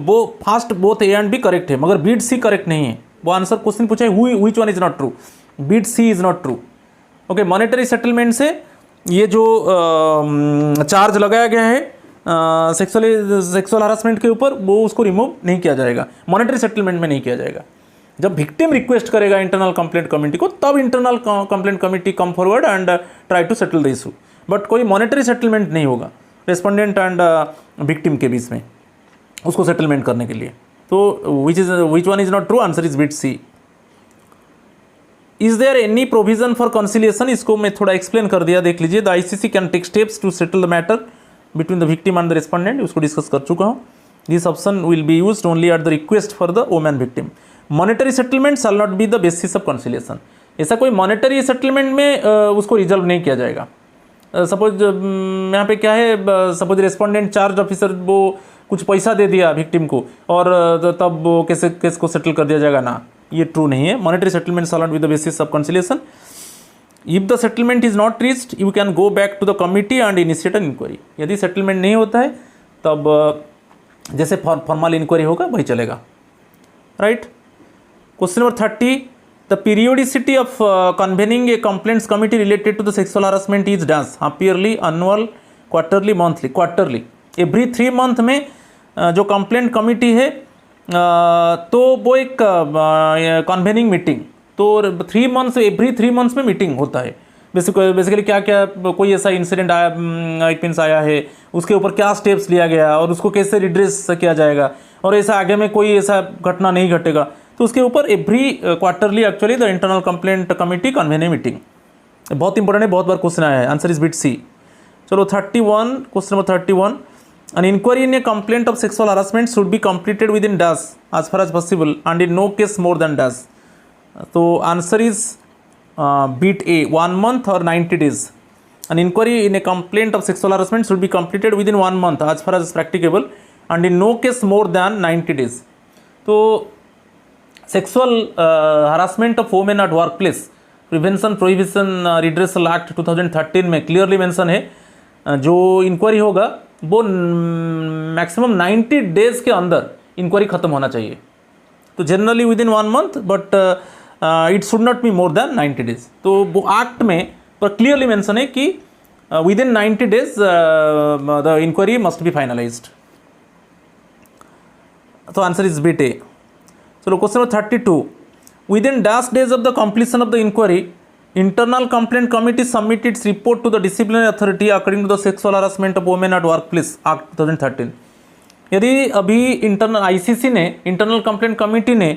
वो first both A and B correct है, मगर बीट सी करेक्ट नहीं है। वो आंसर क्वेश्चन पूछा है which one is not true, bit C is not true. Okay, monetary settlement से ये जो चार्ज लगाया गया है सेक्सुअल हरासमेंट के ऊपर, वो उसको रिमूव नहीं किया जाएगा, मॉनेटरी सेटलमेंट में नहीं किया जाएगा। जब विक्टिम रिक्वेस्ट करेगा इंटरनल कंप्लेंट कमेटी को, तब internal complaint committee come forward and try to settle the issue, but कोई मॉनेटरी सेटलमेंट नहीं होगा रेस्पोंडेंट एंड विक्टिम के बीच में उसको सेटलमेंट करने के लिए। तो which one is not true, answer is bit C. Is there any provision for conciliation, इसको मैं थोड़ा एक्सप्लेन कर दिया, देख लीजिए। The ICC can take steps to settle the matter between the victim and the respondent, उसको discuss कर चुका हूँ। This option will be used only at the request for the women victim. Monetary settlement shall not be the basis of conciliation, ऐसा कोई monetary settlement में उसको resolve नहीं किया जाएगा। सपोज यहाँ पे क्या है, सपोज रिस्पोंडेंट चार्ज ऑफिसर वो कुछ पैसा दे दिया विक्टिम को और तब वो केस को सेटल कर दिया जाएगा, ना, ये ट्रू नहीं है। Monetary settlement shall not be the basis of conciliation. If the settlement is not reached, you can go back to the committee and initiate an inquiry. यदि सेटलमेंट नहीं होता है तब जैसे फॉर्मल इंक्वायरी होगा वही चलेगा, right. Question number 30, the periodicity of convening a complaints committee related to the sexual harassment is dash, हाँ, yearly, annual, quarterly, monthly. Quarterly, every 3 month में जो कंप्लेंट कमिटी है तो वो एक कन्वेनिंग मीटिंग, तो 3 मंथ्स, एवरी 3 मंथ्स में मीटिंग होता है। बेसिकली क्या क्या, कोई ऐसा इंसिडेंट आया, एक आया है, उसके ऊपर क्या स्टेप्स लिया गया और उसको कैसे रिड्रेस किया जाएगा, और ऐसा आगे में कोई ऐसा घटना नहीं घटेगा, तो उसके ऊपर every quarterly actually the internal complaint committee convening meeting. बहुत इंपॉर्टेंट है, बहुत बार क्वेश्चन आया है, आंसर इज बिट सी। चलो 31, question number 31, an inquiry in a complaint of sexual harassment should be completed within dash as far as possible and in no case more than dash. So answer is bit A, 1 month or 90 days. An inquiry in a complaint of sexual harassment should be completed within 1 month as far as practicable and in no case more than 90 days. तो sexual harassment of women at workplace prevention prohibition redressal act 2013 में clearly mention है, जो inquiry होगा वो maximum 90 days के अंदर inquiry खत्म होना चाहिए। तो generally within 1 month, but it should not be more than 90 days. तो वो एक्ट में पर क्लियरली मेंशन है कि within 90 days the inquiry must be finalised. तो आंसर इज बिट ए। चलो question number 32, within dash days of the completion of the inquiry internal complaint committee submit its report to the disciplinary authority according to the sexual harassment of women at workplace act 2013। यदि अभी internal ICC ने, internal complaint committee ने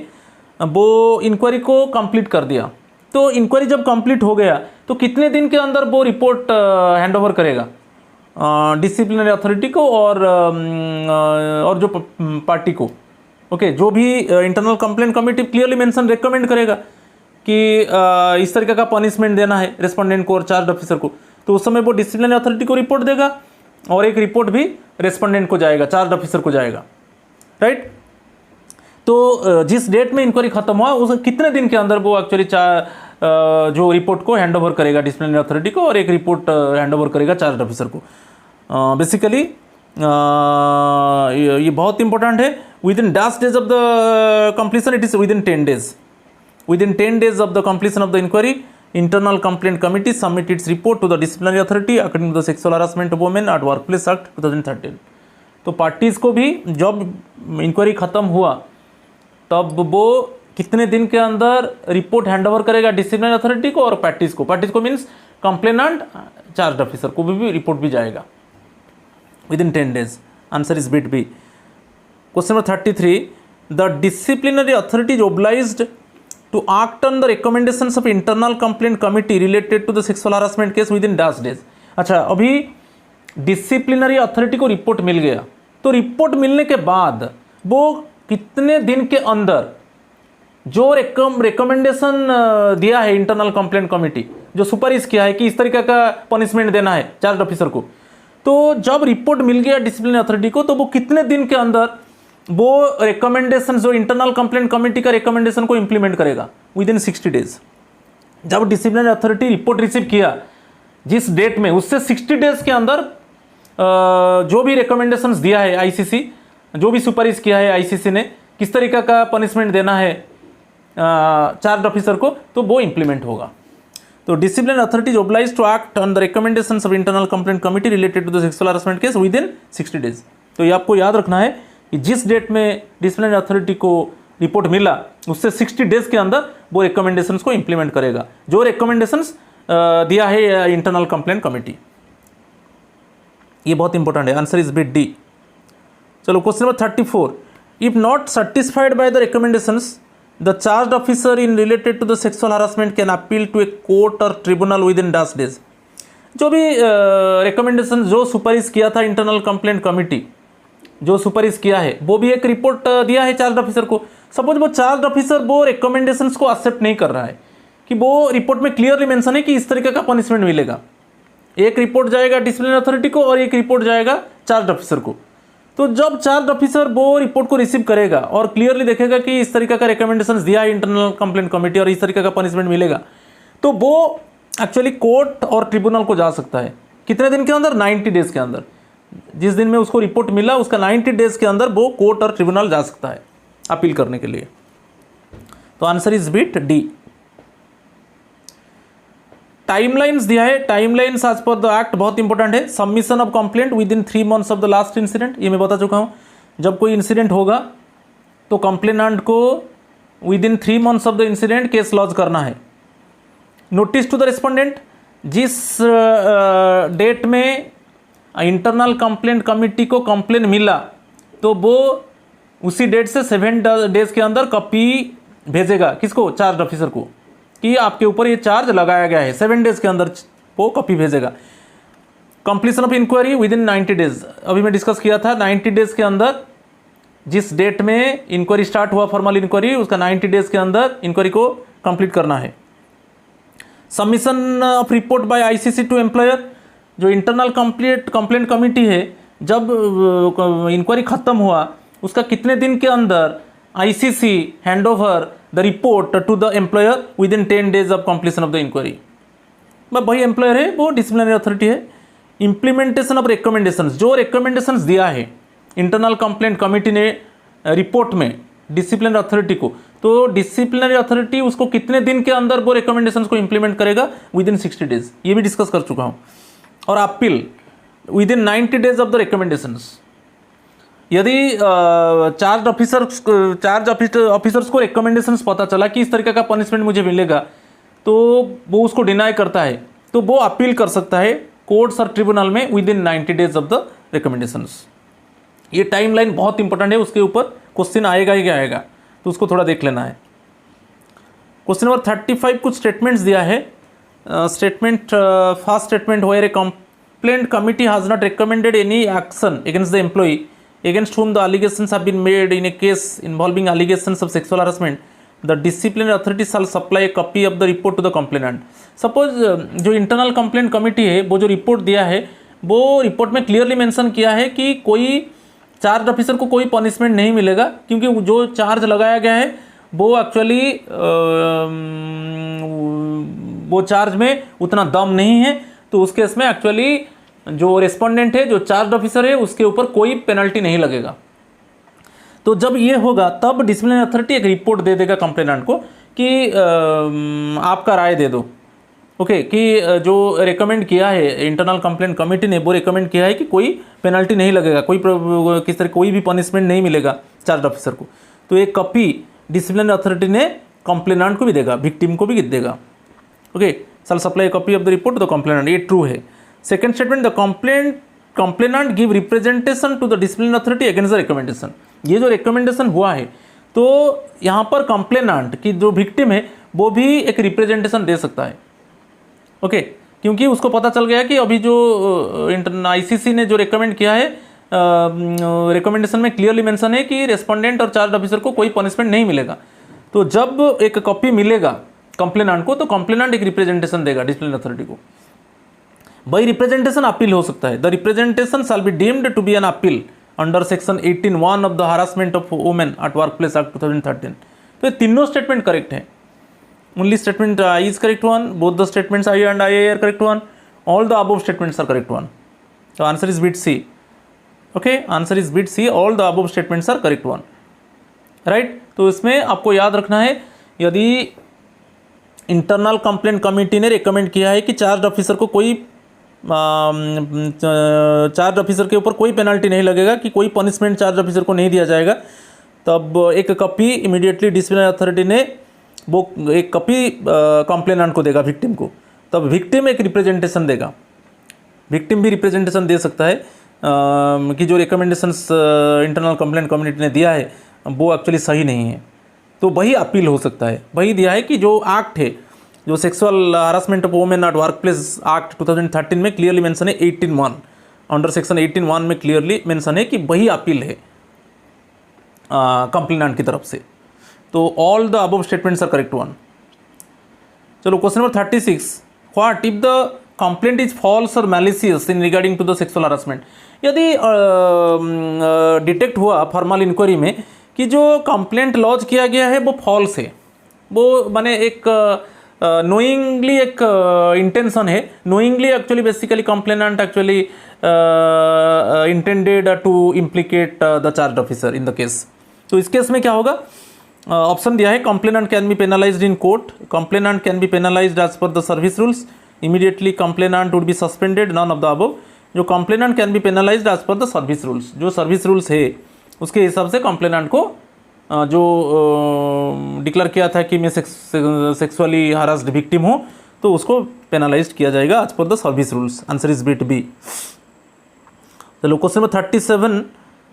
वो inquiry को complete कर दिया, तो inquiry जब कंप्लीट हो गया तो कितने दिन के अंदर वो रिपोर्ट हैंड ओवर करेगा डिसिप्लिनरी अथॉरिटी को और जो पार्टी को। ओके, जो भी internal complaint committee clearly mention recommend करेगा कि इस तरीके का पनिशमेंट देना है रेस्पोंडेंट को और चार्ज ऑफिसर को, तो उस समय वो डिसिप्लिनरी अथॉरिटी को रिपोर्ट देगा और एक रिपोर्ट भी रेस्पोंडेंट को जाएगा, चार्ज ऑफिसर को जाएगा, राइट। तो जिस डेट में इंक्वायरी खत्म हुआ उस कितने दिन के अंदर वो एक्चुअली जो रिपोर्ट को हैंड ओवर करेगा डिसिप्लिनरी अथॉरिटी को और एक रिपोर्ट हैंड ओवर करेगा चार्ज ऑफिसर को। बेसिकली ये बहुत इंपॉर्टेंट है। With in dash days of the completion, it is with in 10 days। Within 10 days of the completion of the inquiry, internal complaint committee submit its report to the disciplinary authority according to the sexual harassment of women at workplace act 2013। तो parties को भी जब inquiry ख़त्म हुआ तब वो कितने दिन के अंदर रिपोर्ट हैंड ओवर करेगा डिसिप्लिनरी अथॉरिटी को और पार्टीज़ को मीन्स कंप्लेनेंट चार्ज ऑफिसर को भी रिपोर्ट भी जाएगा। within 10 days. Answer is bit B. Question number 33. The disciplinary authority is obliged to act on the recommendations of internal complaint committee related to the sexual harassment case within dash days. अच्छा, अभी disciplinary authority को report मिल गया, तो report मिलने के बाद वो कितने दिन के अंदर जो रिकमेंडेशन दिया है इंटरनल कंप्लेंट कमेटी, जो सुपारिश किया है कि इस तरीके का पनिशमेंट देना है चार्ज ऑफिसर को, तो जब रिपोर्ट मिल गया डिसिप्लिनरी अथॉरिटी को, तो वो कितने दिन के अंदर वो रिकमेंडेशन, जो इंटरनल कंप्लेंट कमेटी का रिकमेंडेशन को इंप्लीमेंट करेगा? Within 60 days. जब डिसिप्लिनरी अथॉरिटी रिपोर्ट रिसीव किया जिस डेट में, उससे 60 डेज के अंदर जो भी रिकमेंडेशंस दिया है आईसीसी, जो भी सुपारिश किया है आईसीसी ने किस तरीके का पनिशमेंट देना है चार्ज ऑफिसर को, तो वो इंप्लीमेंट होगा। तो disciplinary authority is obliged to act on the recommendations of internal complaint committee related to the sexual harassment case within 60 days. तो ये आपको याद रखना है कि जिस डेट में डिसिप्लिनरी अथॉरिटी को रिपोर्ट मिला, उससे 60 डेज के अंदर वो रिकमेंडेशंस को इंप्लीमेंट करेगा, जो रिकमेंडेशंस दिया है इंटरनल कंप्लेंट कमेटी। ये बहुत इंपॉर्टेंट है। Answer is bit D. चलो question number 34. If not satisfied by the recommendations, the charge officer in related to the sexual harassment can appeal to a court और tribunal within dash days. जो भी recommendation, जो सुपारिश किया था internal complaint committee, जो सुपारिश किया है, वो भी एक रिपोर्ट दिया है चार्ज ऑफिसर को। सपोज वो चार्ज ऑफिसर वो रिकमेंडेशंस को एक्सेप्ट नहीं कर रहा है, कि वो रिपोर्ट में क्लियरली मेंशन है कि इस तरीके का पनिशमेंट मिलेगा, एक रिपोर्ट जाएगा डिसिप्लिनरी अथॉरिटी को और एक रिपोर्ट जाएगा चार्ज ऑफिसर को। तो जब चार्ज ऑफिसर वो रिपोर्ट को रिसीव करेगा और क्लियरली देखेगा कि इस तरीके का रिकमेंडेशंस दिया है इंटरनल कंप्लेंट कमेटी और इस तरीके का पनिशमेंट मिलेगा, तो वो एक्चुअली कोर्ट और ट्रिब्यूनल को जा सकता है। कितने दिन के अंदर? 90 डेज के अंदर। जिस दिन में उसको रिपोर्ट मिला, उसका 90 डेज के अंदर वो कोर्ट और ट्रिब्यूनल जा सकता है अपील करने के लिए। तो answer is bit D. Timelines दिया है। Timelines as per the act बहुत इंपॉर्टेंट है। Submission of complaint within 3 months of the last incident, ये मैं बता चुका हूँ। जब कोई इंसिडेंट होगा तो कंप्लेनेंट को with in 3 months of the incident case launch करना है। नोटिस टू द रिस्पोंडेंट, जिस डेट में इंटरनल कंप्लेंट कमेटी को कंप्लेन मिला, तो वो उसी डेट से 7 डेज के अंदर कॉपी भेजेगा किसको? चार्ज ऑफिसर को, कि आपके ऊपर ये चार्ज लगाया गया है। 7 डेज के अंदर वो कॉपी भेजेगा। Completion of inquiry within 90 days, अभी मैं डिस्कस किया था। 90 डेज के अंदर, जिस डेट में इंक्वायरी स्टार्ट हुआ फॉर्मल इंक्वायरी, उसका 90 डेज के अंदर इंक्वायरी को कंप्लीट करना है। Submission of report by ICC to employer, जो इंटरनल कंप्लेंट कमेटी है, जब इंक्वायरी खत्म हुआ, उसका कितने दिन के अंदर ICC hand over the report to the employer within 10 days of completion of the inquiry. वही एम्प्लॉयर है, वो डिसिप्लिनरी अथॉरिटी है। इम्प्लीमेंटेशन ऑफ रिकमेंडेशंस, जो रिकमेंडेशंस दिया है इंटरनल कंप्लेंट कमेटी ने रिपोर्ट में डिसिप्लिनरी अथॉरिटी को, तो डिसिप्लिनरी अथॉरिटी उसको कितने दिन के अंदर वो रिकमेंडेशंस को इंप्लीमेंट करेगा? विद इन 60 days, ये भी डिस्कस कर चुका हूँ। और appeal with in 90 days of the recommendations. यदि चार्ज ऑफिसर्स को रिकमेंडेशंस पता चला कि इस तरीके का पनिशमेंट मुझे मिलेगा, तो वो उसको डिनाई करता है, तो वो अपील कर सकता है कोर्ट्स और ट्रिब्यूनल में with in 90 days of the recommendations. ये टाइमलाइन बहुत इंपॉर्टेंट है, उसके ऊपर क्वेश्चन आएगा ही क्या आएगा, तो उसको थोड़ा देख लेना है। क्वेश्चन नंबर 35 कुछ स्टेटमेंट्स दिया है। Statement, first statement, where a complaint committee has not recommended any action against the employee against whom the allegations have been made in a case involving allegations of sexual harassment, the disciplinary authority shall supply a copy of the report to the complainant. Suppose जो internal complaint committee है, वो जो report दिया है, वो report में clearly mention किया है कि कोई चार्ज ऑफिसर को कोई पनिशमेंट नहीं मिलेगा, क्योंकि जो चार्ज लगाया गया है वो एक्चुअली वो चार्ज में उतना दम नहीं है। तो उस केस में एक्चुअली जो रेस्पोंडेंट है, जो चार्ज ऑफिसर है, उसके ऊपर कोई पेनल्टी नहीं लगेगा। तो जब ये होगा, तब डिसिप्लिनरी अथॉरिटी एक रिपोर्ट दे देगा कंप्लेनेंट को कि आपका राय दे दो, ओके, कि जो रिकमेंड किया है इंटरनल कंप्लेंट कमेटी ने, वो रिकमेंड किया है कि कोई पेनल्टी नहीं लगेगा, किस तरह कोई भी पनिशमेंट नहीं मिलेगा चार्ज ऑफिसर को। तो एक कॉपी डिसिप्लिनरी अथॉरिटी ने कंप्लेनेंट को भी देगा, विक्टिम को भी देगा। Okay, shall supply copy of the report to the complainant, ये ट्रू है। Second statement, the complaint complainant give representation to the disciplinary authority against the recommendation. ये जो रिकमेंडेशन हुआ है तो यहाँ पर कंप्लेनेंट की जो विक्टिम है वो भी एक रिप्रेजेंटेशन दे सकता है। ओके, क्योंकि उसको पता चल गया कि अभी जो आईसीसी ने जो रिकमेंड किया है, रिकमेंडेशन में क्लियरली मेंशन है कि रेस्पोंडेंट और चार्ज ऑफिसर को कोई पनिशमेंट नहीं मिलेगा। तो जब एक कॉपी मिलेगा कंप्लेनेंट को तो कंप्लेनेंट एक रिप्रेजेंटेशन देगा डिसिप्लिनरी अथॉरिटी को। बाई रिप्रेजेंटेशन अपील हो सकता है। The representation shall be deemed to be an appeal under section 18(1) of the harassment of women at work place act 2013। तो ये तीनों स्टेटमेंट करेक्ट है। Only statement I is correct one, both the statements I and I are correct one, all the above statements are correct one. तो answer is bit C. Okay, answer is bit C, all the above statements are correct one, right. तो इसमें आपको याद रखना है, यदि internal complaint committee ने recommend किया है कि चार्ज ऑफिसर को कोई चार्ज ऑफिसर के ऊपर कोई पेनल्टी नहीं लगेगा, कि कोई पनिशमेंट चार्ज ऑफिसर को नहीं दिया जाएगा, तब एक कॉपी इमीडिएटली डिसिप्लिनरी अथॉरिटी ने वो एक कॉपी कंप्लेनेंट को देगा, विक्टिम को। तब विक्टिम एक रिप्रेजेंटेशन देगा, विक्टिम भी रिप्रेजेंटेशन दे सकता है कि जो रिकमेंडेशंस इंटरनल कंप्लेंट कम्युनिटी ने दिया है वो एक्चुअली सही नहीं है, तो वही अपील हो सकता है। वही दिया है कि जो एक्ट है, जो sexual harassment of women at work place act 2013 में क्लियरली मेंशन है 18(1), अंडर सेक्शन 18(1) में क्लियरली मेंशन है कि वही अपील है कंप्लेनेंट की तरफ से। तो all the above statements are correct one. चलो question number 36, what if the complaint is false और malicious in regarding to the sexual harassment. यदि डिटेक्ट हुआ फॉर्मल इंक्वायरी में कि जो कंप्लेंट लॉन्च किया गया है वो फॉल्स है, वो माने एक नोइंगली एक इंटेंशन है, knowingly actually basically complainant actually intended to implicate the charge officer in the case. तो इस केस में क्या होगा, ऑप्शन दिया है complainant can be penalized in court, complainant can be penalized as per the service rules, immediately complainant would be suspended, none of the above. जो complainant can be penalized as per the service rules, जो service rules है उसके हिसाब से complainant को जो declare किया था कि मैं सेक्सुअली हरास्ड विक्टिम हूँ, तो उसको पेनलाइज्ड किया जाएगा as per the service rules. Answer is bit B. चलो question number 37,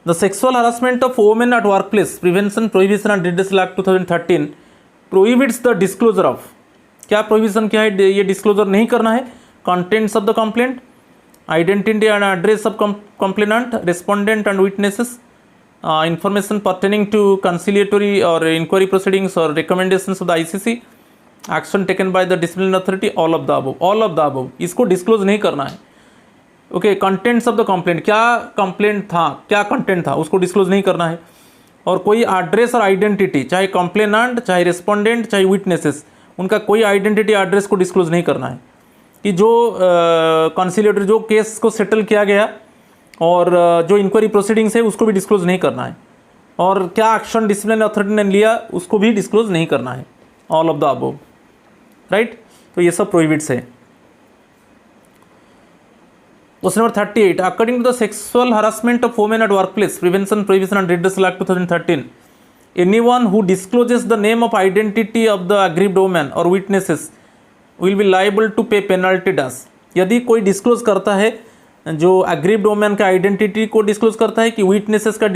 the sexual harassment of women at work place prevention prohibition and redressal act 2013 prohibits the disclosure of. क्या prohibition क्या है, ये डिस्क्लोजर नहीं करना है contents of the complaint, identity and address of complainant, respondent and witnesses, information pertaining to conciliatory or inquiry proceedings or recommendations of the ICC, action taken by the disciplinary authority, all of the above, all of the above। इसको disclose नहीं करना है। Okay, contents of the complaint, क्या complaint था, क्या content था, उसको disclose नहीं करना है। और कोई एड्रेस और आइडेंटिटी, चाहे कंप्लेनेंट चाहे रेस्पोंडेंट चाहे विटनेसेस, उनका कोई आइडेंटिटी एड्रेस को डिस्क्लोज नहीं करना है। कि जो कंसिलिएटरी जो केस को सेटल किया गया और जो इंक्वायरी प्रोसीडिंग्स है उसको भी डिस्क्लोज नहीं करना है, और क्या एक्शन डिसिप्लिनरी अथॉरिटी ने लिया उसको भी डिस्क्लोज नहीं करना है, all of the above, right. तो ये सब प्रोहिबिट्स है। Question number 38, according to the sexual harassment of women at work place prevention prohibition and redressal act 2013 anyone who discloses the name of identity of the aggrieved women और witnesses will be liable to pay penalty dash. यदि कोई disclose करता है, जो aggrieved women का identity को disclose करता है कि विटनेसेस का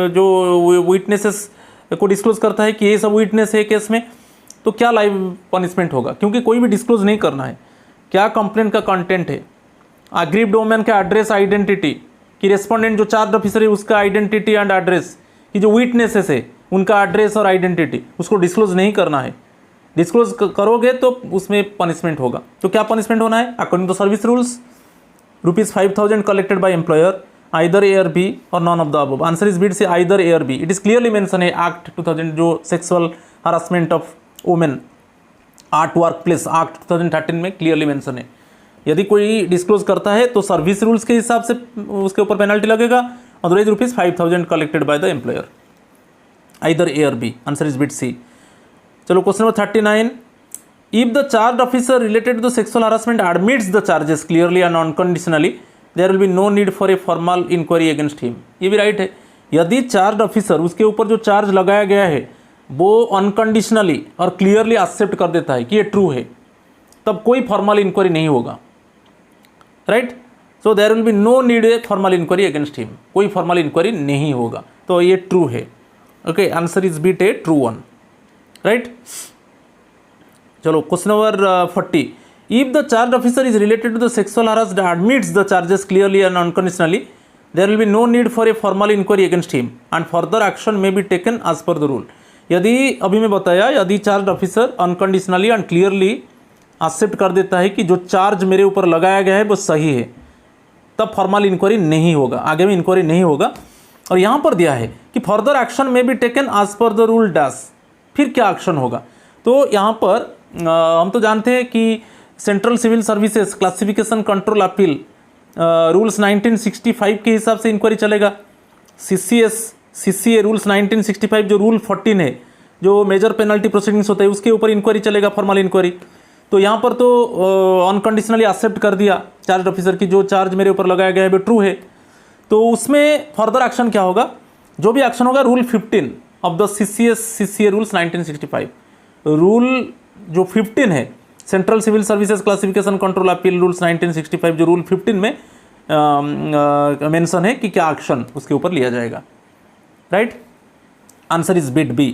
जो विटनेसेस को डिस्क्लोज करता है कि ये सब विटनेस है केस में, तो क्या लाइव पनिशमेंट होगा, क्योंकि कोई भी डिस्क्लोज नहीं करना है। क्या कंप्लेंट का कंटेंट है, अग्रीव्ड वुमेन का एड्रेस आइडेंटिटी, कि रेस्पोंडेंट जो चार्ज ऑफिसर है उसका आइडेंटिटी एंड एड्रेस, कि जो विटनेसेस है उनका एड्रेस और आइडेंटिटी, उसको डिस्क्लोज नहीं करना है। डिस्क्लोज करोगे तो उसमें पनिशमेंट होगा। तो क्या पनिशमेंट होना है, according to service rules ₹5,000 collected by employer, either A or B or none of the above। Answer is bit से either A or B। It is clearly mention है एक्ट 2000 जो sexual harassment of women at work place act 2013 में clearly mention है। यदि कोई disclose करता है तो सर्विस रूल्स के हिसाब से उसके ऊपर पेनल्टी लगेगा, otherwise ₹5,000 collected by the employer, either A or B। Answer is bit C. चलो question number 39, if the charged officer related to the sexual harassment admits the charges clearly and unconditionally, there will be no need for a formal inquiry against him। ये भी right है। यदि charge officer उसके ऊपर जो charge लगाया गया है वो अनकंडीशनली और क्लियरली एक्सेप्ट कर देता है कि ये ट्रू है, तब कोई फॉर्मल इंक्वायरी नहीं होगा, right. So there will be no need a formal inquiry against him, कोई फॉर्मल इंक्वायरी नहीं होगा। तो ये ट्रू है। Okay, answer is bit A true one, right. चलो question number 40, if the charge officer is related to the sexual harassed admits the charges clearly and unconditionally, there will be no need for a formal inquiry against him and further action may be taken as per the rule. यदि अभी मैं बताया, यदि charge officer unconditionally and clearly accept कर देता है कि जो चार्ज मेरे ऊपर लगाया गया है वो सही है, तब फॉर्मल इंक्वायरी नहीं होगा, आगे में इंक्वायरी नहीं होगा। और यहाँ पर दिया है कि further action may be taken as per the rule dash, फिर क्या एक्शन होगा। तो यहाँ पर हम तो जानते हैं कि central civil services classification control appeal rules 1965 के हिसाब से इंक्वायरी चलेगा। CCA रूल्स 1965 जो रूल 14 है, जो मेजर पेनल्टी प्रोसीडिंग्स होता है, उसके ऊपर इंक्वायरी चलेगा, फॉर्मल इंक्वायरी। तो यहाँ पर तो अनकंडीशनली एक्सेप्ट कर दिया चार्ज ऑफिसर की जो चार्ज मेरे ऊपर लगाया गया है वो ट्रू है, तो उसमें फर्दर एक्शन क्या होगा, जो भी एक्शन होगा rule 15 of the CCA rules 1965, rule जो 15 है central civil services classification control appeal rules 1965, जो रूल 15 में मेंशन है कि क्या एक्शन उसके ऊपर लिया जाएगा, right. Answer is bit B.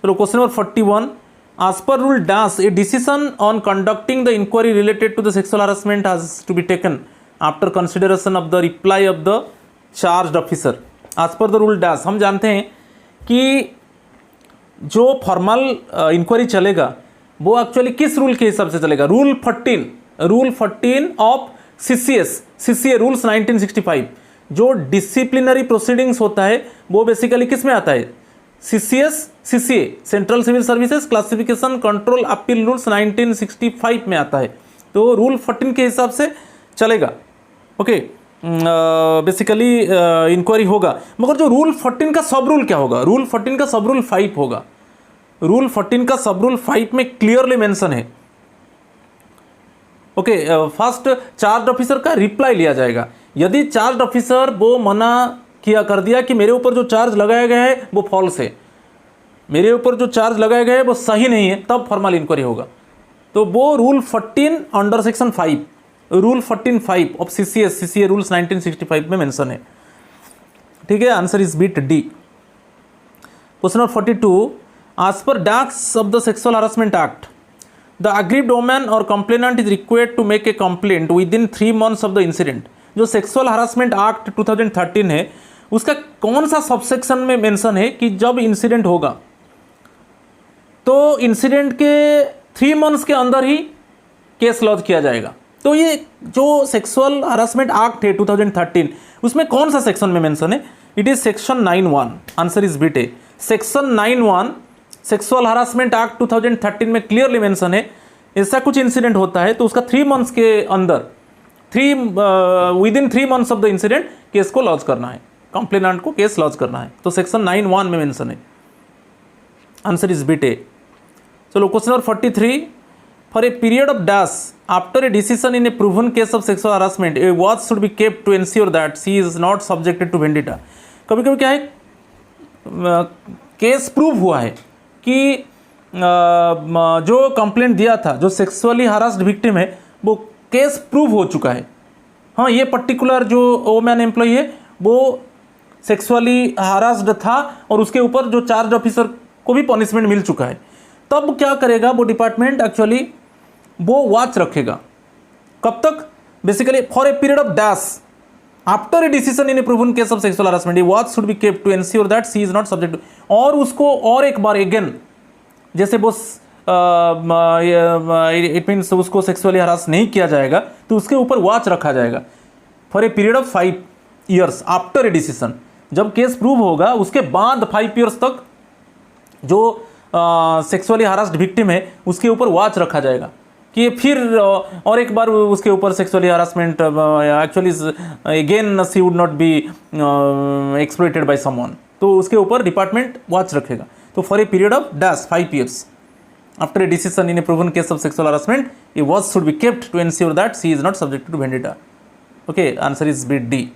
चलो question number 41, as per rule dash a decision on conducting the inquiry related to the sexual harassment has to be taken after consideration of the reply of the charged officer। as per the rule dash हम जानते हैं कि जो formal inquiry चलेगा वो actually किस rule के हिसाब से चलेगा, रूल 14 ऑफ CCA रूल्स 1965। जो डिसिप्लिनरी प्रोसीडिंग्स होता है वो बेसिकली किस में आता है, CCA central civil services classification control appeal rules 1965 में आता है। तो रूल 14 के हिसाब से चलेगा। ओके, बेसिकली इंक्वायरी होगा, मगर जो रूल 14 का सब रूल क्या होगा, रूल 14 का सब रूल 5 होगा। रूल 14 का सब रूल 5 में क्लियरली मेंशन है। ओके, फर्स्ट चार्ज ऑफिसर का रिप्लाई लिया जाएगा। यदि चार्ज ऑफिसर वो मना किया कर दिया कि मेरे ऊपर जो चार्ज लगाया गया है वो फॉल्स है, मेरे ऊपर जो चार्ज लगाया गया है वो सही नहीं है, तब फॉर्मल इंक्वायरी होगा। तो वो rule 14 under section 5, rule 14(5) of CCA rules 1965 में मेंशन है। ठीक है, answer is bit D. Question number 42, as per DAX of the Sexual Harassment Act, the aggrieved woman or complainant is required to make a complaint within 3 months of the incident। जो sexual harassment act 2013 है उसका कौन सा subsection में mention है कि जब incident होगा तो इंसिडेंट के 3 मंथ्स के अंदर ही केस लॉन्च किया जाएगा। तो ये जो सेक्सुअल हरासमेंट एक्ट है 2013 उसमें कौन सा सेक्शन में मेंशन है, it is section 9(1)। Answer is bit A. Section 9(1) sexual harassment act 2013 में क्लियरली मेंशन है, ऐसा कुछ इंसिडेंट होता है तो उसका 3 मंथ्स के अंदर within 3 months of the incident case को लॉन्च करना है, कंप्लेनेंट को केस लॉन्च करना है। तो सेक्शन 9(1) में मेंशन है। Answer is bit A. चलो question number 43, for a period of dash after a decision in a proven case of sexual harassment a watch should be kept to ensure that she is not subjected to vendetta. कभी कभी क्या है, case prove हुआ है कि जो complaint दिया था, जो सेक्सुअली हरास्ड विक्टिम है, वो केस प्रूव हो चुका है। हाँ, ये पर्टिकुलर जो वोमेन एम्प्लॉई है वो सेक्सुअली हरास्ड था और उसके ऊपर जो चार्ज ऑफिसर को भी पनिशमेंट मिल चुका है। तब क्या करेगा वो डिपार्टमेंट, एक्चुअली वो वॉच रखेगा। कब तक, basically for a period of dash after a decision in a proven case of sexual harassment watch should be kept to ensure that she is not subject. और उसको और एक बार अगेन, जैसे वो इट मीन्स उसको सेक्सुअली हरास नहीं किया जाएगा तो उसके ऊपर वॉच रखा जाएगा for a period of 5 years after a decision. जब केस प्रूव होगा उसके बाद 5 years तक जो सेक्सुअली हरास्ड विक्टिम है उसके ऊपर वॉच रखा जाएगा कि फिर और एक बार उसके ऊपर sexually harassment actually again she would not be exploited by someone, तो उसके ऊपर डिपार्टमेंट वॉच रखेगा। तो for a period of dash 5 years after a decision in a proven case of sexual harassment a watch should be kept to ensure that she is not subjected to vendetta. Okay, answer is bit D.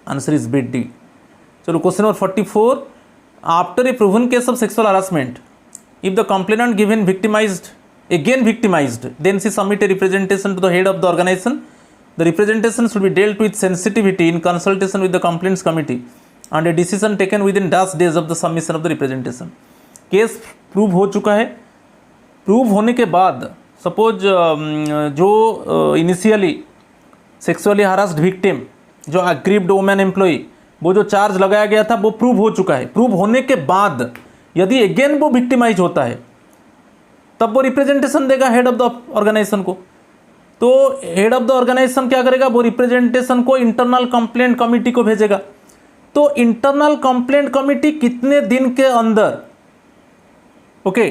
Answer is bit D. चलो question number 44, after a proven case of sexual harassment if the complainant given victimised again victimized, then she submit a representation to the head of the organization. The representation should be dealt with sensitivity in consultation with the complaints committee and a decision taken within dash days of the submission of the representation. Case prove हो चुका है, prove होने के बाद suppose जो initially sexually harassed victim, जो aggrieved women employee, वो जो चार्ज लगाया गया था वो प्रूव हो चुका है। प्रूव होने के बाद यदि अगेन वो विक्टिमाइज होता है तब वो रिप्रेजेंटेशन देगा हेड ऑफ द ऑर्गेनाइजेशन को। तो हेड ऑफ द ऑर्गेनाइजेशन क्या करेगा, वो रिप्रेजेंटेशन को इंटरनल कंप्लेंट कमेटी को भेजेगा। तो इंटरनल कंप्लेंट कमेटी कितने दिन के अंदर ओके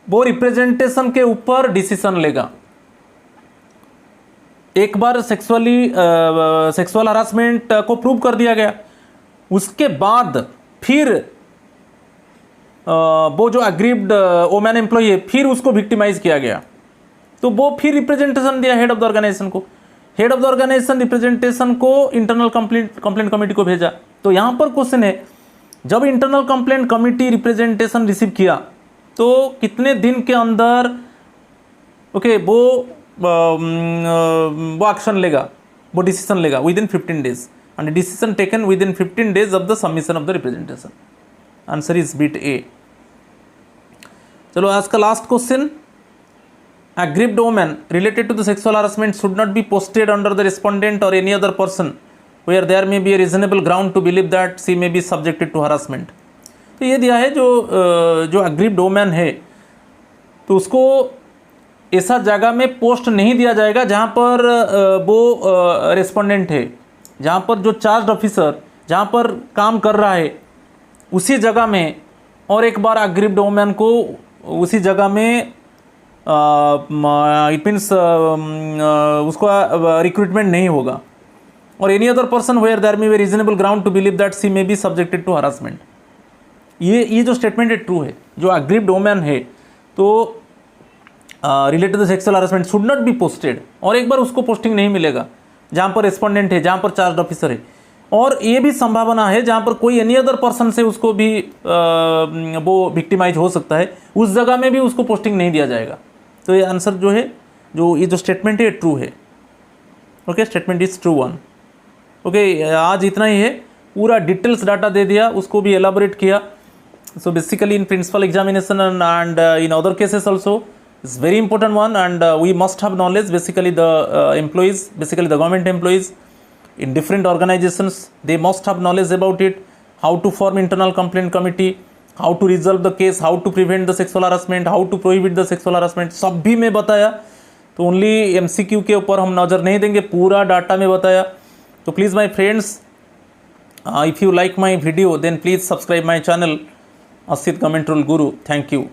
वो रिप्रेजेंटेशन के ऊपर डिसीजन लेगा। एक बार सेक्सुअल हरासमेंट को प्रूव कर दिया गया, उसके बाद फिर वो जो अग्रीव्ड वुमेन एम्प्लॉई है फिर उसको विक्टिमाइज किया गया, तो वो फिर रिप्रेजेंटेशन दिया हेड ऑफ द ऑर्गेनाइजेशन को। Head of the organisation representation को इंटरनल कंप्लेंट कमेटी को भेजा। तो यहाँ पर क्वेश्चन है, जब internal complaint committee representation receive किया तो कितने दिन के अंदर ओके वो एक्शन लेगा, वो डिसीजन लेगा within 15 days, and decision taken within 15 days of the submission of the representation. Answer is bit A. चलो आज का last question, aggrieved woman related to the sexual harassment should not be posted under the respondent or any other person where there may be a reasonable ground to believe that she may be subjected to harassment। तो ये दिया है जो aggrieved woman है तो उसको ऐसा जगह में पोस्ट नहीं दिया जाएगा जहाँ पर वो रेस्पोंडेंट है, जहाँ पर जो चार्ज ऑफिसर जहाँ पर काम कर रहा है उसी जगह में, और एक बार aggrieved woman को उसी जगह में इट मीन्स उसको रिक्रूटमेंट नहीं होगा। और any other person where there may be reasonable ground to believe that she may be subjected to harassment. ये जो स्टेटमेंट है ट्रू है। जो अग्रीव्ड वुमेन है तो related to sexual harassment should not be posted, और एक बार उसको पोस्टिंग नहीं मिलेगा जहाँ पर रेस्पोंडेंट है, जहाँ पर चार्ज ऑफिसर है। और ये भी संभावना है जहाँ पर कोई एनी अदर पर्सन से उसको भी वो विक्टिमाइज हो सकता है, उस जगह में भी उसको पोस्टिंग नहीं दिया जाएगा। तो ये आंसर जो है, ये जो स्टेटमेंट है ट्रू है। Okay, statement is true one. Okay, आज इतना ही है, पूरा डिटेल्स डाटा दे दिया, उसको भी एलाबोरेट किया। So basically in principal examination and in other cases also it's very important one, and we must have knowledge. Basically the employees, basically the government employees in different organizations, they must have knowledge about it, how to form internal complaint committee, how to resolve the case, how to prevent the sexual harassment, how to prohibit the sexual harassment, सब भी मैं बताया। तो only MCQ के ऊपर हम नज़र नहीं देंगे, पूरा डाटा में बताया। तो please my friends, if you like my video then please subscribe my channel Asit government rule guru. Thank you.